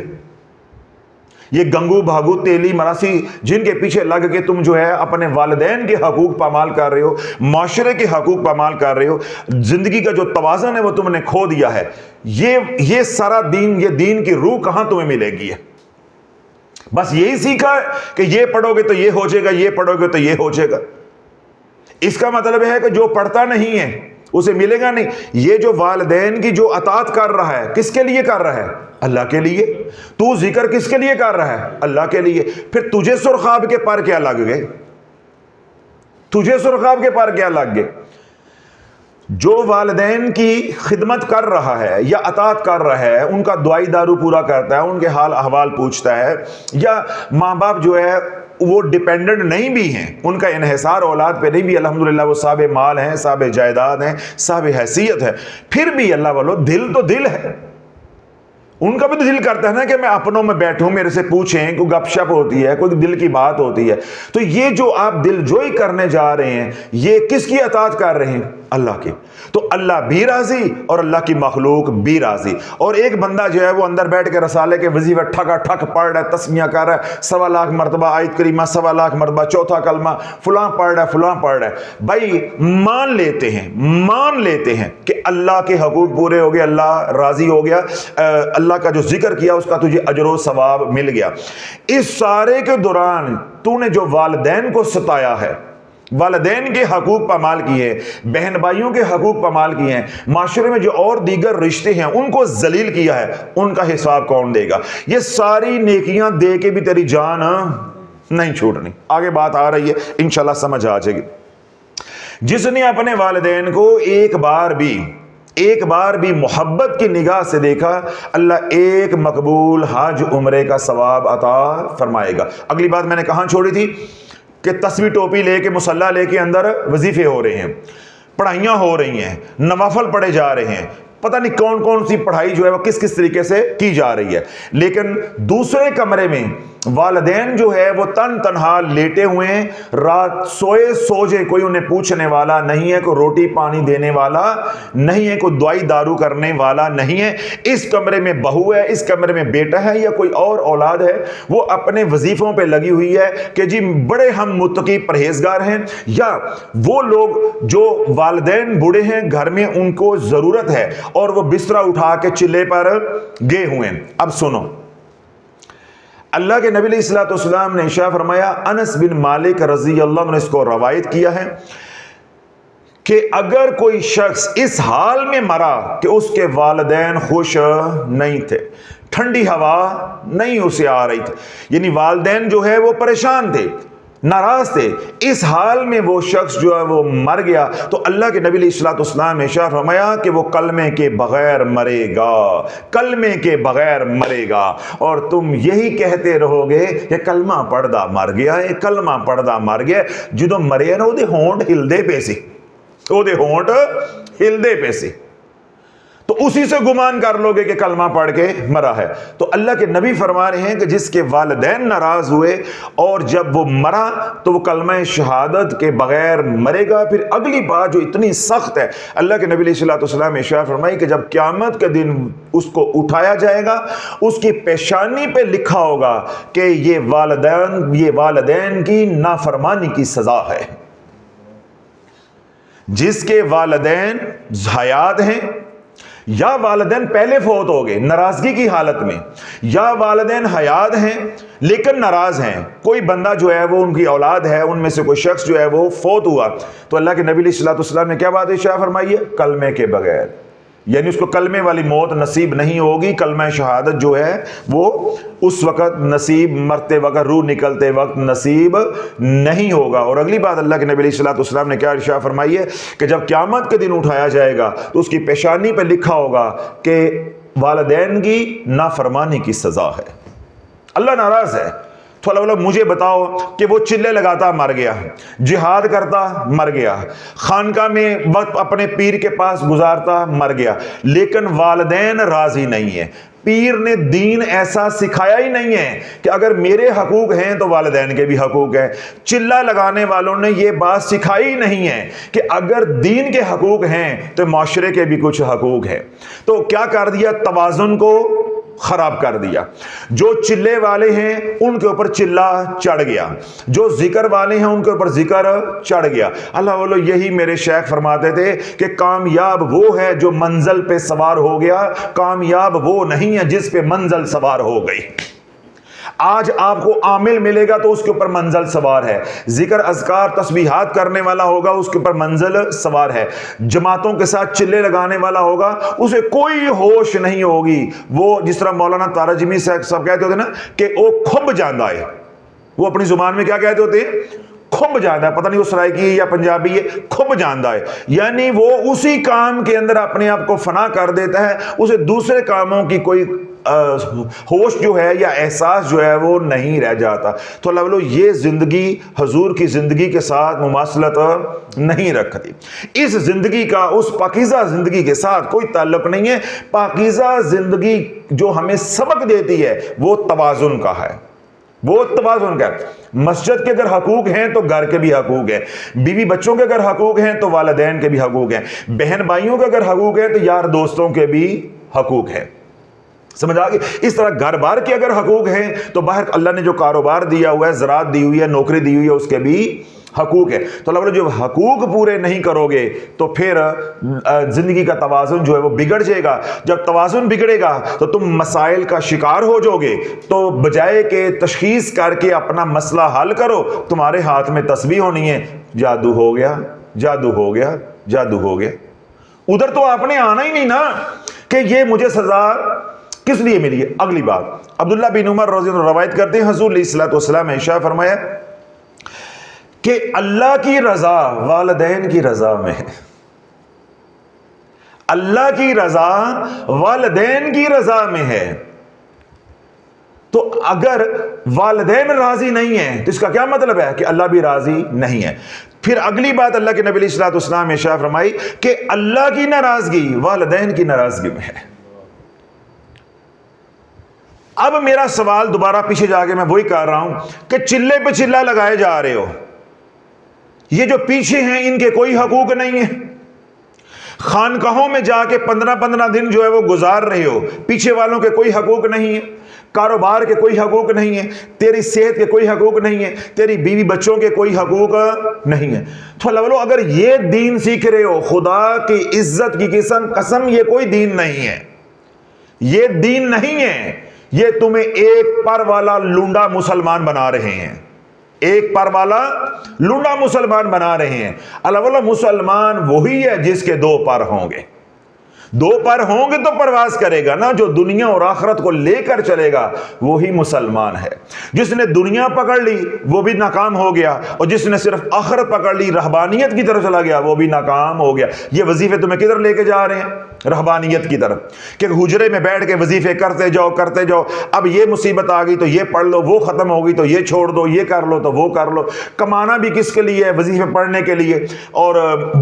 یہ گنگو بھاگو تیلی مراسی جن کے پیچھے لگ کے تم جو ہے اپنے والدین کے حقوق پامال کر رہے ہو، معاشرے کے حقوق پامال کر رہے ہو، زندگی کا جو توازن ہے وہ تم نے کھو دیا ہے، یہ سارا دین، یہ دین کی روح کہاں تمہیں ملے گی ہے؟ بس یہی سیکھا ہے کہ یہ پڑھو گے تو یہ ہو جائے گا، یہ پڑھو گے تو یہ ہو جائے گا۔ اس کا مطلب ہے کہ جو پڑھتا نہیں ہے اسے ملے گا نہیں۔ یہ جو والدین کی جو اطاعت کر رہا ہے کس کے لیے کر رہا ہے؟ اللہ کے لیے۔ تو ذکر کس کے لیے کر رہا ہے؟ اللہ کے لیے۔ پھر تجھے سرخاب کے پر کیا لگ گئے؟ تجھے سرخاب کے پر کیا لگ گئے؟ جو والدین کی خدمت کر رہا ہے یا اطاعت کر رہا ہے، ان کا دوائی دارو پورا کرتا ہے، ان کے حال احوال پوچھتا ہے، یا ماں باپ جو ہے وہ ڈیپینڈنٹ نہیں بھی ہیں، ان کا انحصار اولاد پہ نہیں بھی، الحمدللہ وہ صاحب مال ہیں، صاحب جائیداد ہیں، صاحب حیثیت ہے، پھر بھی اللہ والو دل تو دل ہے، ان کا بھی تو دل کرتا ہے نا کہ میں اپنوں میں بیٹھوں، میرے سے پوچھیں، کوئی گپ شپ ہوتی ہے، کوئی دل کی بات ہوتی ہے۔ تو یہ جو آپ دل جوئی کرنے جا رہے ہیں یہ کس کی اطاعت کر رہے ہیں؟ اللہ کی۔ تو اللہ بھی راضی اور اللہ کی مخلوق بھی راضی۔ اور ایک بندہ جو ہے وہ اندر بیٹھ کے رسالے کے وظیفے ٹھکا ٹھک پڑھ رہا ہے، تسمیہ کر رہا ہے، 1.25 لاکھ مرتبہ آیت کریمہ، 1.25 لاکھ مرتبہ چوتھا کلمہ، فلاں پڑھ رہا ہے، فلاں پڑھ رہا ہے۔ بھائی مان لیتے ہیں کہ اللہ کے حقوق پورے ہو گئے، اللہ راضی ہو گیا، اللہ کا جو ذکر کیا اس کا تجھے اجر و ثواب مل گیا۔ اس سارے کے دوران تو نے جو والدین کو ستایا ہے، والدین کے حقوق پامال کیے، بہن بھائیوں کے حقوق پامال کیے ہیں، معاشرے میں جو اور دیگر رشتے ہیں ان کو ذلیل کیا ہے، ان کا حساب کون دے گا؟ یہ ساری نیکیاں دے کے بھی تیری جان نہیں چھوٹنی۔ آگے بات آ رہی ہے انشاءاللہ سمجھ آ جائے گی۔ جس نے اپنے والدین کو ایک بار بھی محبت کی نگاہ سے دیکھا، اللہ ایک مقبول حج عمرے کا ثواب عطا فرمائے گا۔ اگلی بات میں نے کہاں چھوڑی تھی کہ تسبیح ٹوپی لے کے مصلی لے کے اندر وظیفے ہو رہے ہیں، پڑھائیاں ہو رہی ہیں، نوافل پڑھے جا رہے ہیں، پتہ نہیں کون کون سی پڑھائی جو ہے وہ کس کس طریقے سے کی جا رہی ہے، لیکن دوسرے کمرے میں والدین جو ہے وہ تنہا لیٹے ہوئے ہیں، رات سوئے سوجے، کوئی انہیں پوچھنے والا نہیں ہے، کوئی روٹی پانی دینے والا نہیں ہے، کوئی دوائی دارو کرنے والا نہیں ہے۔ اس کمرے میں بہو ہے، اس کمرے میں بیٹا ہے یا کوئی اور اولاد ہے، وہ اپنے وظیفوں پہ لگی ہوئی ہے کہ جی بڑے ہم متقی پرہیزگار ہیں، یا وہ لوگ جو والدین بوڑھے ہیں گھر میں ان کو ضرورت ہے اور وہ بسترا اٹھا کے چلے پر گئے ہوئے ہیں۔ اب سنو، اللہ کے نبی علیہ الصلوۃ والسلام نے ارشاد فرمایا، انس بن مالک رضی اللہ عنہ نے اس کو روایت کیا ہے کہ اگر کوئی شخص اس حال میں مرا کہ اس کے والدین خوش نہیں تھے، ٹھنڈی ہوا نہیں اسے آ رہی تھی، یعنی والدین جو ہے وہ پریشان تھے، ناراض تھے، اس حال میں وہ شخص جو ہے وہ مر گیا، تو اللہ کے نبی علیہ الصلوۃ والسلام نے ارشاد فرمایا کہ وہ کلمے کے بغیر مرے گا، کلمے کے بغیر مرے گا، اور تم یہی کہتے رہو گے کہ کلمہ پڑھدا مر گیا ہے، کلمہ پڑھدا مر گیا، جدوں مرے نا وہ ہونٹ ہلدے پے سی، وہ ہونٹ ہلدے پے سی، تو اسی سے گمان کر لو گے کہ کلمہ پڑھ کے مرا ہے۔ تو اللہ کے نبی فرما رہے ہیں کہ جس کے والدین ناراض ہوئے اور جب وہ مرا تو وہ کلمہ شہادت کے بغیر مرے گا۔ پھر اگلی بات جو اتنی سخت ہے، اللہ کے نبی علیہ الصلوۃ والسلام نے ارشاد فرمائی کہ جب قیامت کے دن اس کو اٹھایا جائے گا، اس کی پیشانی پہ لکھا ہوگا کہ یہ والدین کی نافرمانی کی سزا ہے۔ جس کے والدین حیات ہیں یا والدین پہلے فوت ہو گئے ناراضگی کی حالت میں، یا والدین حیات ہیں لیکن ناراض ہیں، کوئی بندہ جو ہے وہ ان کی اولاد ہے، ان میں سے کوئی شخص جو ہے وہ فوت ہوا، تو اللہ کے نبی علیہ الصلوۃ والسلام نے کیا بات ارشاد فرمائی ہے؟ کلمے کے بغیر، یعنی اس کو کلمے والی موت نصیب نہیں ہوگی، کلمہ شہادت جو ہے وہ اس وقت نصیب، مرتے وقت، روح نکلتے وقت نصیب نہیں ہوگا۔ اور اگلی بات اللہ کے نبی علیہ الصلوۃ والسلام نے کیا ارشاد فرمائی ہے کہ جب قیامت کے دن اٹھایا جائے گا تو اس کی پیشانی پہ لکھا ہوگا کہ والدین کی نافرمانی کی سزا ہے، اللہ ناراض ہے۔ تو اللہ مجھے بتاؤ کہ وہ چلے لگاتا مر گیا، جہاد کرتا مر گیا، خانقاہ میں وقت اپنے پیر کے پاس گزارتا مر گیا، لیکن والدین راضی نہیں ہیں۔ پیر نے دین ایسا سکھایا ہی نہیں ہے کہ اگر میرے حقوق ہیں تو والدین کے بھی حقوق ہیں۔ چلہ لگانے والوں نے یہ بات سکھائی ہی نہیں ہے کہ اگر دین کے حقوق ہیں تو معاشرے کے بھی کچھ حقوق ہیں۔ تو کیا کر دیا؟ توازن کو خراب کر دیا۔ جو چلے والے ہیں ان کے اوپر چلہ چڑھ گیا، جو ذکر والے ہیں ان کے اوپر ذکر چڑھ گیا۔ اللہ والو یہی میرے شیخ فرماتے تھے کہ کامیاب وہ ہے جو منزل پہ سوار ہو گیا، کامیاب وہ نہیں ہے جس پہ منزل سوار ہو گئی۔ آج آپ کو عامل ملے گا تو اس کے اوپر منزل سوار ہے، ذکر اذکار تسبیحات کرنے والا ہوگا اس کے اوپر منزل سوار ہے، جماعتوں کے ساتھ چلے لگانے والا ہوگا اسے کوئی ہوش نہیں ہوگی۔ وہ جس طرح مولانا تارجمی صاحب کہتے ہوتے نا کہ وہ کھب جاندہ ہے، وہ اپنی زبان میں کیا کہتے ہوتے ہیں؟ کھب جاندہ ہے، پتہ نہیں وہ سرائکی ہے یا پنجابی ہے، کھب جاندہ ہے، یعنی وہ اسی کام کے اندر اپنے آپ کو فنا کر دیتا ہے، اسے دوسرے کاموں کی کوئی ہوش جو ہے یا احساس جو ہے وہ نہیں رہ جاتا۔ تو اللہ والو یہ زندگی حضور کی زندگی کے ساتھ مماثلت نہیں رکھتی۔ اس زندگی کا اس پاکیزہ زندگی کے ساتھ کوئی تعلق نہیں ہے۔ پاکیزہ زندگی جو ہمیں سبق دیتی ہے وہ توازن کا ہے، وہ توازن کا ہے۔ مسجد کے اگر حقوق ہیں تو گھر کے بھی حقوق ہیں، بیوی بچوں کے اگر حقوق ہیں تو والدین کے بھی حقوق ہیں، بہن بھائیوں کے اگر حقوق ہیں تو یار دوستوں کے بھی حقوق ہیں۔ سمجھ آگئی؟ اس طرح گھر بار کے اگر حقوق ہیں تو باہر اللہ نے جو کاروبار دیا ہوا ہے، زراعت دی ہوئی ہے، نوکری دی ہوئی ہے، اس کے بھی حقوق ہے۔ تو اللہ جو حقوق پورے نہیں کرو گے تو پھر زندگی کا توازن جو ہے وہ بگڑ جائے گا۔ جب توازن بگڑے گا تو تم مسائل کا شکار ہو جاؤ گے۔ تو بجائے کہ تشخیص کر کے اپنا مسئلہ حل کرو، تمہارے ہاتھ میں تسبیح ہونی ہے، جادو ہو گیا، جادو ہو گیا، جادو ہو گیا۔ ادھر تو آپ نے آنا ہی نہیں نا کہ یہ مجھے سزا کس لیے ملی ہے۔ اگلی بات عبداللہ بن عمر رضی اللہ عنہ روایت کرتے ہیں، حضور علیہ الصلوۃ والسلام نے ارشاد فرمایا کہ اللہ کی رضا والدین کی رضا میں ہے، اللہ کی رضا والدین کی رضا میں ہے۔ تو اگر والدین راضی نہیں ہیں تو اس کا کیا مطلب ہے؟ کہ اللہ بھی راضی نہیں ہے۔ پھر اگلی بات اللہ کے نبی علیہ الصلوۃ والسلام نے ارشاد فرمائی کہ اللہ کی ناراضگی والدین کی ناراضگی میں ہے۔ اب میرا سوال دوبارہ پیچھے جا کے میں وہی کر رہا ہوں کہ چلے پہ چلہ لگائے جا رہے ہو، یہ جو پیچھے ہیں ان کے کوئی حقوق نہیں ہے، خانقاہوں میں جا کے 15 دن جو ہے وہ گزار رہے ہو، پیچھے والوں کے کوئی حقوق نہیں ہے، کاروبار کے کوئی حقوق نہیں ہے، تیری صحت کے کوئی حقوق نہیں ہے، تیری بیوی بچوں کے کوئی حقوق نہیں ہے۔ تو اللہ اگر یہ دین سیکھ رہے ہو، خدا کی عزت کی قسم یہ کوئی دین نہیں ہے، یہ دین نہیں ہے، یہ تمہیں ایک پر والا لونڈا مسلمان بنا رہے ہیں، ایک پر والا لونڈا مسلمان بنا رہے ہیں۔ اللہ مسلمان وہی ہے جس کے دو پر ہوں گے، دو پر ہوں گے تو پرواز کرے گا نا، جو دنیا اور آخرت کو لے کر چلے گا وہی مسلمان ہے۔ جس نے دنیا پکڑ لی وہ بھی ناکام ہو گیا، اور جس نے صرف آخرت پکڑ لی، رہبانیت کی طرف چلا گیا، وہ بھی ناکام ہو گیا۔ یہ وظیفے تمہیں کدھر لے کے جا رہے ہیں؟ رہبانیت کی طرف، کہ حجرے میں بیٹھ کے وظیفے کرتے جاؤ، اب یہ مصیبت آ گئی تو یہ پڑھ لو، وہ ختم ہو گئی تو یہ چھوڑ دو، یہ کر لو تو وہ کر لو۔ کمانا بھی کس کے لیے ہے؟ وظیفے پڑھنے کے لیے، اور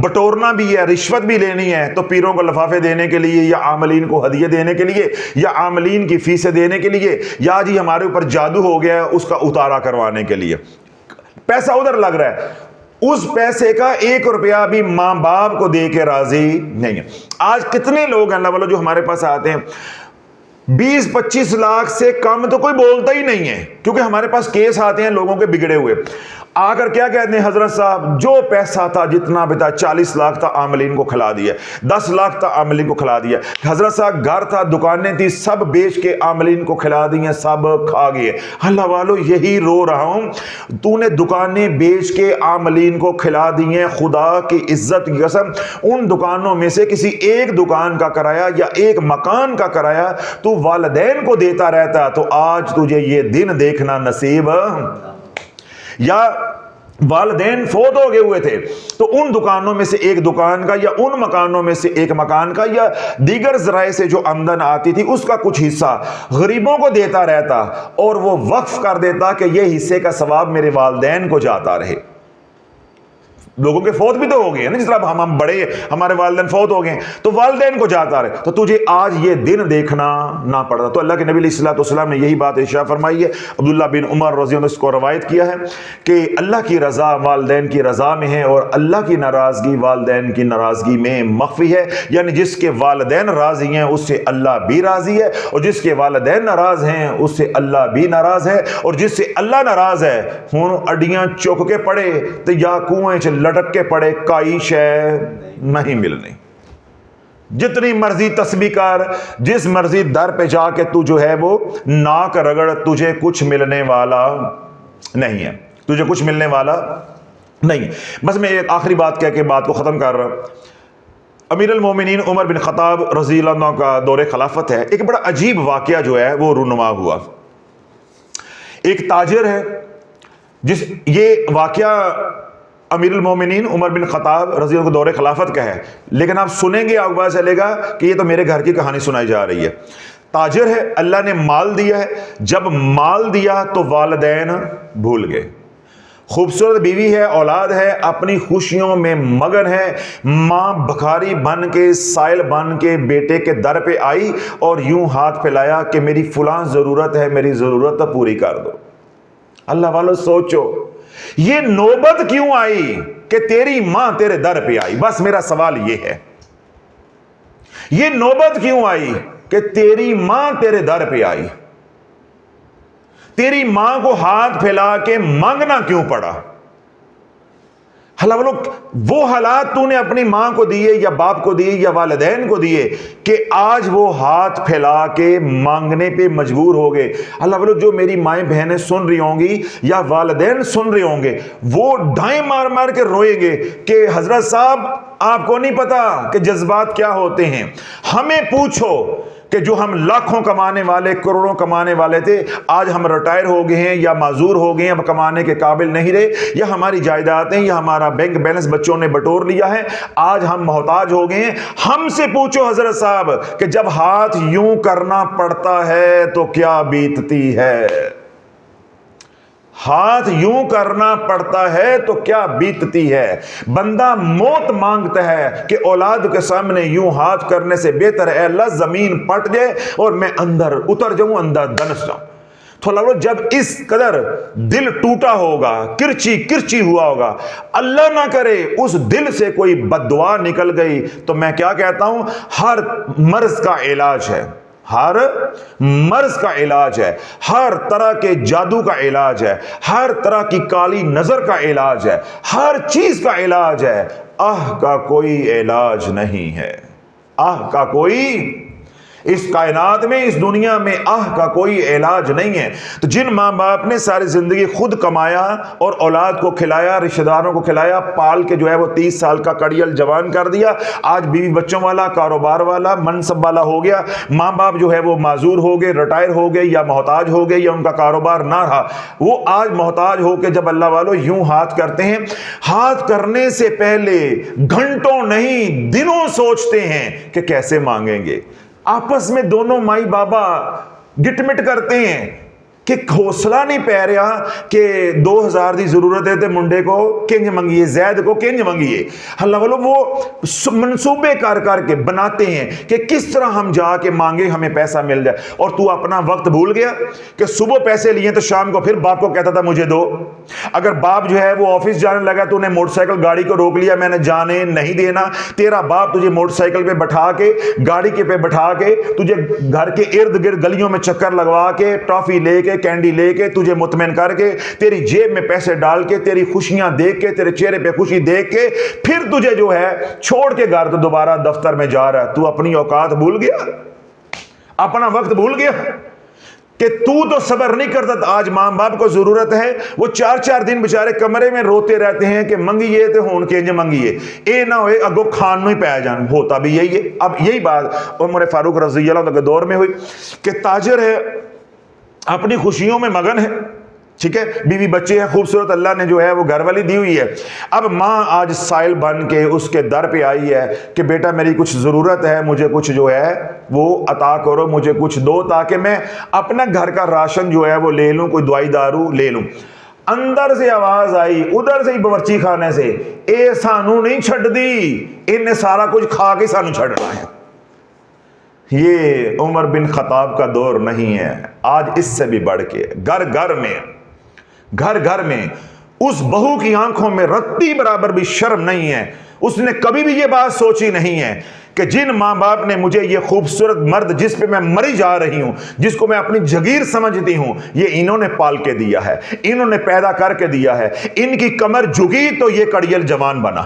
بٹورنا بھی ہے، رشوت بھی لینی ہے تو پیروں کو لفافے دینے کے لیے، یا عاملین کو ہدیے دینے کے لیے، یا عاملین کی فیسیں دینے کے لیے، یا جی ہمارے اوپر جادو ہو گیا ہے اس کا اتارا کروانے کے لیے۔ پیسہ ادھر لگ رہا ہے، اس پیسے کا 1 روپیہ بھی ماں باپ کو دے کے راضی نہیں ہے۔ آج کتنے لوگ ہیں اللہ والو جو ہمارے پاس آتے ہیں 20-25 لاکھ سے کم تو کوئی بولتا ہی نہیں ہے، کیونکہ ہمارے پاس کیس آتے ہیں لوگوں کے بگڑے ہوئے، آ کر کیا کہتے ہیں؟ حضرت صاحب جو پیسہ تھا جتنا بھی تھا 40 لاکھ تھا عاملین کو کھلا دیا، 10 لاکھ تھا عاملین کو کھلا دیا، حضرت صاحب گھر تھا، دکانیں تھی، سب بیچ کے عاملین کو کھلا دی، سب کھا گئے۔ اللہ والو یہی رو رہا ہوں، تو نے دکانیں بیچ کے عاملین کو کھلا دی ہیں، خدا کی عزت کی قسم ان دکانوں میں سے کسی ایک دکان کا کرایہ یا ایک مکان کا کرایہ تو والدین کو دیتا رہتا تو آج تجھے یہ دن دیکھنا نصیب۔ یا والدین فوت ہو گئے ہوئے تھے تو ان دکانوں میں سے ایک دکان کا یا ان مکانوں میں سے ایک مکان کا یا دیگر ذرائع سے جو آمدن آتی تھی اس کا کچھ حصہ غریبوں کو دیتا رہتا اور وہ وقف کر دیتا کہ یہ حصے کا ثواب میرے والدین کو جاتا رہے. لوگوں کے فوت بھی تو ہو گئے ہیں نا، جس طرح ہم بڑے ہمارے والدین فوت ہو گئے تو والدین کو جاتا رہے، تو تجھے آج یہ دن دیکھنا نہ پڑتا. تو اللہ کے نبی علیہ الصلوۃ والسلام نے یہی بات ارشاد فرمائی ہے. عبداللہ بن عمر رضی اللہ عنہ اس کو روایت کیا ہے کہ اللہ کی رضا والدین کی رضا میں ہے اور اللہ کی ناراضگی والدین کی ناراضگی میں مخفی ہے. یعنی جس کے والدین راضی ہیں اس سے اللہ بھی راضی ہے، اور جس کے والدین ناراض ہیں اس سے اللہ بھی ناراض ہے، اور جس سے اللہ ناراض ہے ہوں اڈیاں چوک کے پڑے تو یا کنویں چ لٹک کے پڑے کائی شے نہیں ملنی. جتنی مرضی تسبیح کر، جس مرضی در پہ جا کے تو جو ہے وہ ناک رگڑ، تجھے کچھ ملنے والا نہیں ہے، تجھے کچھ ملنے والا نہیں. بس میں ایک آخری بات کہہ کے بات کو ختم کر رہا ہوں. امیر المومنین عمر بن خطاب رضی اللہ عنہ کا دور خلافت ہے. ایک بڑا عجیب واقعہ جو ہے وہ رونما ہوا. ایک تاجر ہے یہ واقعہ امیر المومنین عمر بن خطاب رضی اللہ عنہ دور خلافت کا ہے، لیکن آپ سنیں گے آپ کو پتہ چلے گا کہ یہ تو میرے گھر کی کہانی سنائی جا رہی ہے. تاجر ہے، اللہ نے مال دیا ہے، جب مال دیا تو والدین بھول گئے. خوبصورت بیوی ہے، اولاد ہے، اپنی خوشیوں میں مگن ہے. ماں بھکاری بن کے سائل بن کے بیٹے کے در پہ آئی اور یوں ہاتھ پھیلایا کہ میری فلاں ضرورت ہے، میری ضرورت پوری کر دو. اللہ والو سوچو یہ نوبت کیوں آئی کہ تیری ماں تیرے در پہ آئی. بس میرا سوال یہ ہے، یہ نوبت کیوں آئی کہ تیری ماں تیرے در پہ آئی؟ تیری ماں کو ہاتھ پھیلا کے مانگنا کیوں پڑا؟ وہ حالات تو نے اپنی ماں کو دیے یا باپ کو دیے یا والدین کو دیے کہ آج وہ ہاتھ پھیلا کے مانگنے پہ مجبور ہو گئے. اللہ جو میری مائیں بہنیں سن رہی ہوں گی یا والدین سن رہے ہوں گے وہ ڈائیں مار مار کے روئیں گے کہ حضرت صاحب آپ کو نہیں پتا کہ جذبات کیا ہوتے ہیں. ہمیں پوچھو کہ جو ہم لاکھوں کمانے والے کروڑوں کمانے والے تھے آج ہم ریٹائر ہو گئے ہیں یا معذور ہو گئے ہیں، اب کمانے کے قابل نہیں رہے، یا ہماری جائیدادیں یا ہمارا بینک بیلنس بچوں نے بٹور لیا ہے، آج ہم محتاج ہو گئے ہیں. ہم سے پوچھو حضرت صاحب کہ جب ہاتھ یوں کرنا پڑتا ہے تو کیا بیتتی ہے؟ ہاتھ یوں کرنا پڑتا ہے تو کیا بیتتی ہے؟ بندہ موت مانگتا ہے کہ اولاد کے سامنے یوں ہاتھ کرنے سے بہتر ہے اللہ زمین پٹ جائے اور میں اندر اتر جاؤں، اندر دنس جاؤں. تو اللہ جب اس قدر دل ٹوٹا ہوگا، کرچی کرچی ہوا ہوگا، اللہ نہ کرے اس دل سے کوئی بد دعا نکل گئی، تو میں کیا کہتا ہوں، ہر مرض کا علاج ہے، ہر مرض کا علاج ہے، ہر طرح کے جادو کا علاج ہے، ہر طرح کی کالی نظر کا علاج ہے، ہر چیز کا علاج ہے. آہ کا کوئی علاج نہیں ہے، آہ کا کوئی اس کائنات میں اس دنیا میں آہ کا کوئی علاج نہیں ہے. تو جن ماں باپ نے ساری زندگی خود کمایا اور اولاد کو کھلایا، رشتہ داروں کو کھلایا، پال کے جو ہے وہ 30 سال کا کڑیل جوان کر دیا، آج بیوی بچوں والا، کاروبار والا، منصب والا ہو گیا، ماں باپ جو ہے وہ معذور ہو گئے، ریٹائر ہو گئے یا محتاج ہو گئے یا ان کا کاروبار نہ رہا، وہ آج محتاج ہو کے جب اللہ والوں یوں ہاتھ کرتے ہیں، ہاتھ کرنے سے پہلے گھنٹوں نہیں دنوں سوچتے ہیں کہ کیسے مانگیں گے. آپس میں دونوں مائی بابا گٹ مٹ کرتے ہیں کہ حوصلہ نہیں پہ رہا کہ 2000 دی ضرورت ہے تے منڈے کو کنج منگیے، زید کو کنج منگیے. اللہ والو وہ منصوبے کر کر کے بناتے ہیں کہ کس طرح ہم جا کے مانگے ہمیں پیسہ مل جائے. اور تو اپنا وقت بھول گیا کہ صبح پیسے لیے تو شام کو پھر باپ کو کہتا تھا مجھے دو. اگر باپ جو ہے وہ آفس جانے لگا تو انہیں موٹر سائیکل گاڑی کو روک لیا، میں نے جانے نہیں دینا. تیرا باپ تجھے موٹر سائیکل پہ بٹھا کے گاڑی کے پہ بٹھا کے تجھے گھر کے ارد گرد گلیوں میں چکر لگوا کے ٹافی لے کے کینڈی لے کے تجھے مطمئن کر کے تیری جیب میں پیسے ڈال کے تیری خوشیاں دیکھ کے تیرے چہرے پہ خوشی دیکھ کے پھر تجھے جو ہے چھوڑ کے گھر تو دوبارہ دفتر میں جا رہا ہے. تو اپنی اوقات بھول گیا، اپنا وقت بھول گیا کہ تو صبر نہیں کرتا. آج ماں باپ کو ضرورت ہے، وہ 4 دن بیچارے کمرے میں روتے رہتے ہیں کہ منگیے تے ہون کے انج منگیے، اے نہ ہوئے اگو کھان نو ہی پہ جان. ہوتا بھی یہی ہے. اب یہی بات عمر فاروق رضی اللہ عنہ کے دور میں ہوئی کہ تاجر ہے، اپنی خوشیوں میں مگن ہے، ٹھیک ہے، بیوی بچے ہیں خوبصورت، اللہ نے جو ہے وہ گھر والی دی ہوئی ہے. اب ماں آج سائل بن کے اس کے در پہ آئی ہے کہ بیٹا میری کچھ ضرورت ہے، مجھے کچھ جو ہے وہ عطا کرو، مجھے کچھ دو تاکہ میں اپنا گھر کا راشن جو ہے وہ لے لوں، کوئی دوائی دارو لے لوں. اندر سے آواز آئی، ادھر سے ہی باورچی خانے سے، اے سانو نہیں چھڑ دی، ان نے سارا کچھ کھا کے سانو چھڑنا ہے. یہ عمر بن خطاب کا دور نہیں ہے، آج اس سے بھی بڑھ کے گھر گھر میں اس بہو کی آنکھوں میں رتی برابر بھی شرم نہیں ہے. اس نے کبھی بھی یہ بات سوچی نہیں ہے کہ جن ماں باپ نے مجھے یہ خوبصورت مرد جس پہ میں مری جا رہی ہوں، جس کو میں اپنی جگیر سمجھتی ہوں، یہ انہوں نے پال کے دیا ہے، انہوں نے پیدا کر کے دیا ہے، ان کی کمر جھکی تو یہ کڑیل جوان بنا،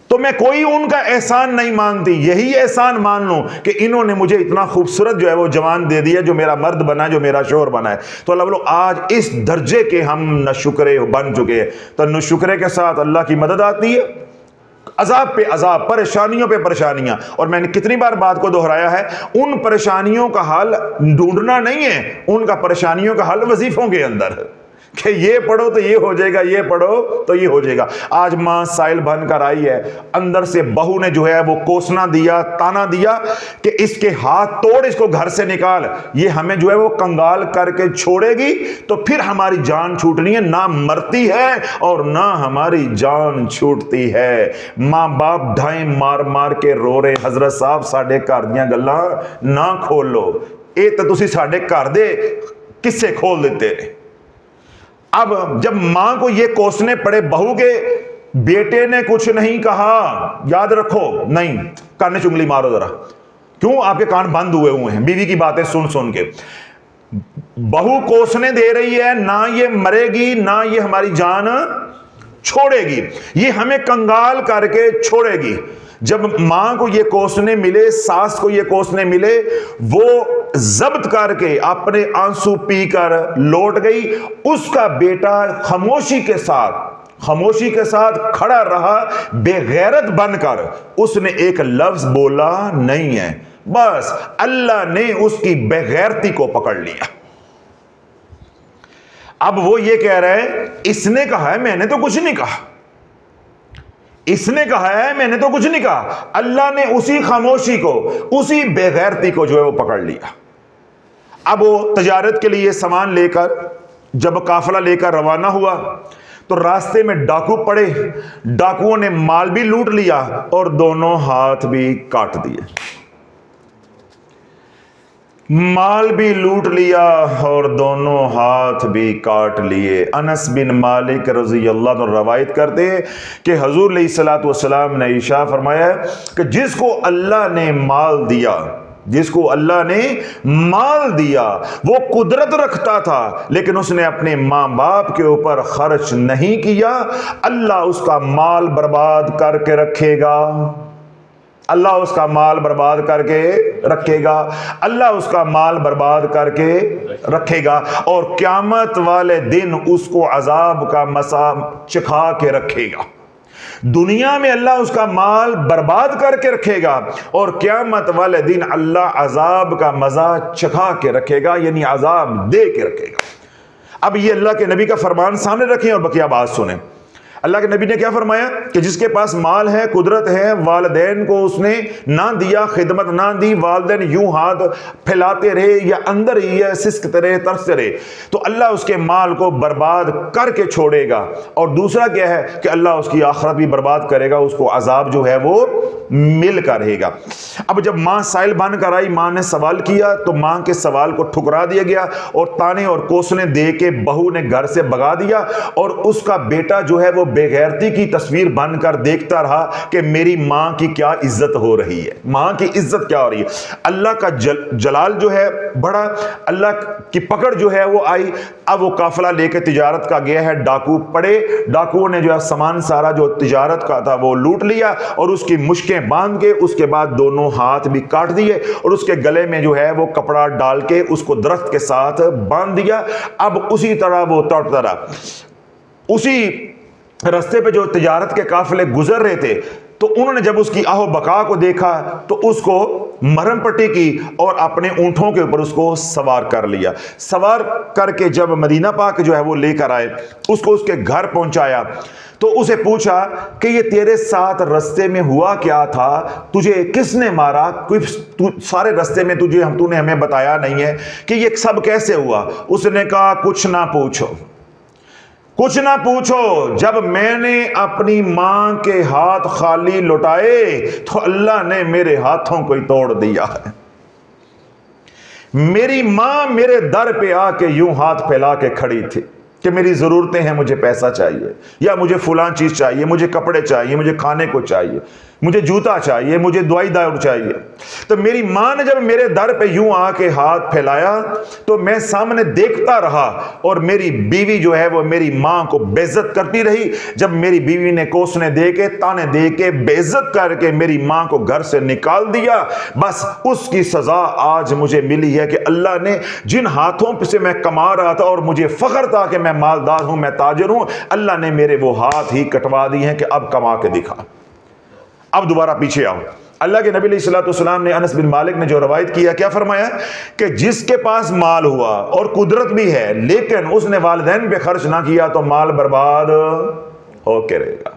تو میں کوئی ان کا احسان نہیں مانتی، یہی احسان مان لوں کہ انہوں نے مجھے اتنا خوبصورت جو ہے وہ جوان دے دیا، جو میرا مرد بنا، جو میرا شوہر بنا ہے. تو اللہ بولو آج اس درجے کے ہم ناشکرے بن چکے ہیں. تو ناشکرے کے ساتھ اللہ کی مدد آتی ہے، عذاب پہ عذاب، پریشانیوں پہ پریشانیاں. اور میں نے کتنی بار بات کو دہرایا ہے، ان پریشانیوں کا حل ڈھونڈنا نہیں ہے، ان کا پریشانیوں کا حل وظیفوں کے اندر کہ یہ پڑھو تو یہ ہو جائے گا، یہ پڑھو تو یہ ہو جائے گا. آج ماں سائل بن کر آئی ہے، اندر سے بہو نے جو ہے وہ کوسنا دیا، تانا دیا کہ اس کے ہاتھ توڑ، اس کو گھر سے نکال، یہ ہمیں جو ہے وہ کنگال کر کے چھوڑے گی تو پھر ہماری جان چھوٹنی ہے. نہ مرتی ہے اور نہ ہماری جان چھوٹتی ہے. ماں باپ ڈھائیں مار مار کے رو رہے، حضرت صاحب ساڈے گھر دیاں گلاں نہ کھولو، اے تے تسی ساڈے گھر دے قصے کھول دیتے نے. اب جب ماں کو یہ کوسنے پڑے بہو کے، بیٹے نے کچھ نہیں کہا، یاد رکھو، نہیں کان چنگلی مارو ذرا، کیوں آپ کے کان بند ہوئے ہیں بیوی کی باتیں سن سن کے. بہو کوسنے دے رہی ہے، نہ یہ مرے گی نہ یہ ہماری جان چھوڑے گی، یہ ہمیں کنگال کر کے چھوڑے گی. جب ماں کو یہ کوسنے ملے، ساس کو یہ کوسنے ملے، وہ ضبط کر کے اپنے آنسو پی کر لوٹ گئی. اس کا بیٹا خاموشی کے ساتھ کھڑا رہا، بے غیرت بن کر. اس نے ایک لفظ بولا نہیں ہے، بس اللہ نے اس کی بے غیرتی کو پکڑ لیا. اب وہ یہ کہہ رہے ہیں اس نے کہا ہے، میں نے تو کچھ نہیں کہا، اس نے کہا ہے، میں نے تو کچھ نہیں کہا. اللہ نے اسی خاموشی کو، اسی بے غیرتی کو جو ہے وہ پکڑ لیا. اب وہ تجارت کے لیے سامان لے کر جب قافلہ لے کر روانہ ہوا تو راستے میں ڈاکو پڑے، ڈاکوؤں نے مال بھی لوٹ لیا اور دونوں ہاتھ بھی کاٹ دیے. مال بھی لوٹ لیا اور دونوں ہاتھ بھی کاٹ لیے. انس بن مالک رضی اللہ عنہ روایت کرتے ہیں کہ حضور علیہ الصلوۃ والسلام نے ارشاد فرمایا کہ جس کو اللہ نے مال دیا وہ قدرت رکھتا تھا لیکن اس نے اپنے ماں باپ کے اوپر خرچ نہیں کیا، اللہ اس کا مال برباد کر کے رکھے گا. اللہ اس کا مال برباد کر کے رکھے گا، اللہ اس کا مال برباد کر کے رکھے گا، اور قیامت والے دن اس کو عذاب کا مزہ چکھا کے رکھے گا. دنیا میں اللہ اس کا مال برباد کر کے رکھے گا اور قیامت والے دن اللہ عذاب کا مزہ چکھا کے رکھے گا، یعنی عذاب دے کے رکھے گا. اب یہ اللہ کے نبی کا فرمان سامنے رکھیں اور بقیہ بات سنیں. اللہ کے نبی نے کیا فرمایا کہ جس کے پاس مال ہے، قدرت ہے، والدین کو اس نے نہ دیا، خدمت نہ دی، والدین یوں ہاتھ پھیلاتے رہے یا اندر ہی سسکتے رہے، ترستے رہے، تو اللہ اس کے مال کو برباد کر کے چھوڑے گا. اور دوسرا کیا ہے کہ اللہ اس کی آخرت بھی برباد کرے گا، اس کو عذاب جو ہے وہ مل کر رہے گا. اب جب ماں سائل بن کر آئی، ماں نے سوال کیا تو ماں کے سوال کو ٹھکرا دیا گیا اور تانے اور کوسنے دے کے بہو نے گھر سے بھگا دیا. اور اس کا بیٹا جو ہے وہ بے غیرتی کی تصویر بن کر دیکھتا رہا کہ میری ماں کی کیا عزت ہو رہی ہے، ماں کی عزت کیا ہو رہی ہے. اللہ کا جلال جو ہے بڑا، اللہ کی پکڑ جو ہے وہ آئی. اب وہ قافلہ لے کے تجارت کا گیا ہے، ڈاکو پڑے، ڈاکوؤں نے جو ہے سامان سارا جو تجارت کا تھا وہ لوٹ لیا اور اس کی مشکیں باندھ کے اس کے بعد دونوں ہاتھ بھی کاٹ دیے اور اس کے گلے میں جو ہے وہ کپڑا ڈال کے اس کو درخت کے ساتھ باندھ دیا. اب اسی طرح وہ اسی رستے پہ جو تجارت کے قافلے گزر رہے تھے، تو انہوں نے جب اس کی آہو بقا کو دیکھا تو اس کو مرہم پٹی کی اور اپنے اونٹوں کے اوپر اس کو سوار کر لیا. سوار کر کے جب مدینہ پاک جو ہے وہ لے کر آئے, اس کو اس کے گھر پہنچایا تو اسے پوچھا کہ یہ تیرے ساتھ رستے میں ہوا کیا تھا, تجھے کس نے مارا, سارے رستے میں تو نے ہمیں بتایا نہیں ہے کہ یہ سب کیسے ہوا. اس نے کہا کچھ نہ پوچھو, کچھ نہ پوچھو, جب میں نے اپنی ماں کے ہاتھ خالی لٹائے تو اللہ نے میرے ہاتھوں کو ہی توڑ دیا ہے. میری ماں میرے در پہ آ کے یوں ہاتھ پھیلا کے کھڑی تھی کہ میری ضرورتیں ہیں, مجھے پیسہ چاہیے, یا مجھے فلاں چیز چاہیے, مجھے کپڑے چاہیے, مجھے کھانے کو چاہیے, مجھے جوتا چاہیے, مجھے دوائی دارو چاہیے. تو میری ماں نے جب میرے در پہ یوں آ کے ہاتھ پھیلایا تو میں سامنے دیکھتا رہا, اور میری بیوی جو ہے وہ میری ماں کو بے عزت کرتی رہی. جب میری بیوی نے کوسنے دے کے, تانے دے کے, بے عزت کر کے میری ماں کو گھر سے نکال دیا, بس اس کی سزا آج مجھے ملی ہے کہ اللہ نے جن ہاتھوں سے میں کما رہا تھا اور مجھے فخر تھا کہ میں مالدار ہوں, میں تاجر ہوں, اللہ نے میرے وہ ہاتھ ہی کٹوا دی ہیں کہ اب کما کے دکھا. اب دوبارہ پیچھے آؤ. اللہ کے نبی علیہ السلام نے, انس بن مالک نے جو روایت کیا, کیا فرمایا کہ جس کے پاس مال ہوا اور قدرت بھی ہے لیکن اس نے والدین پہ خرچ نہ کیا تو مال برباد ہو کے رہے گا.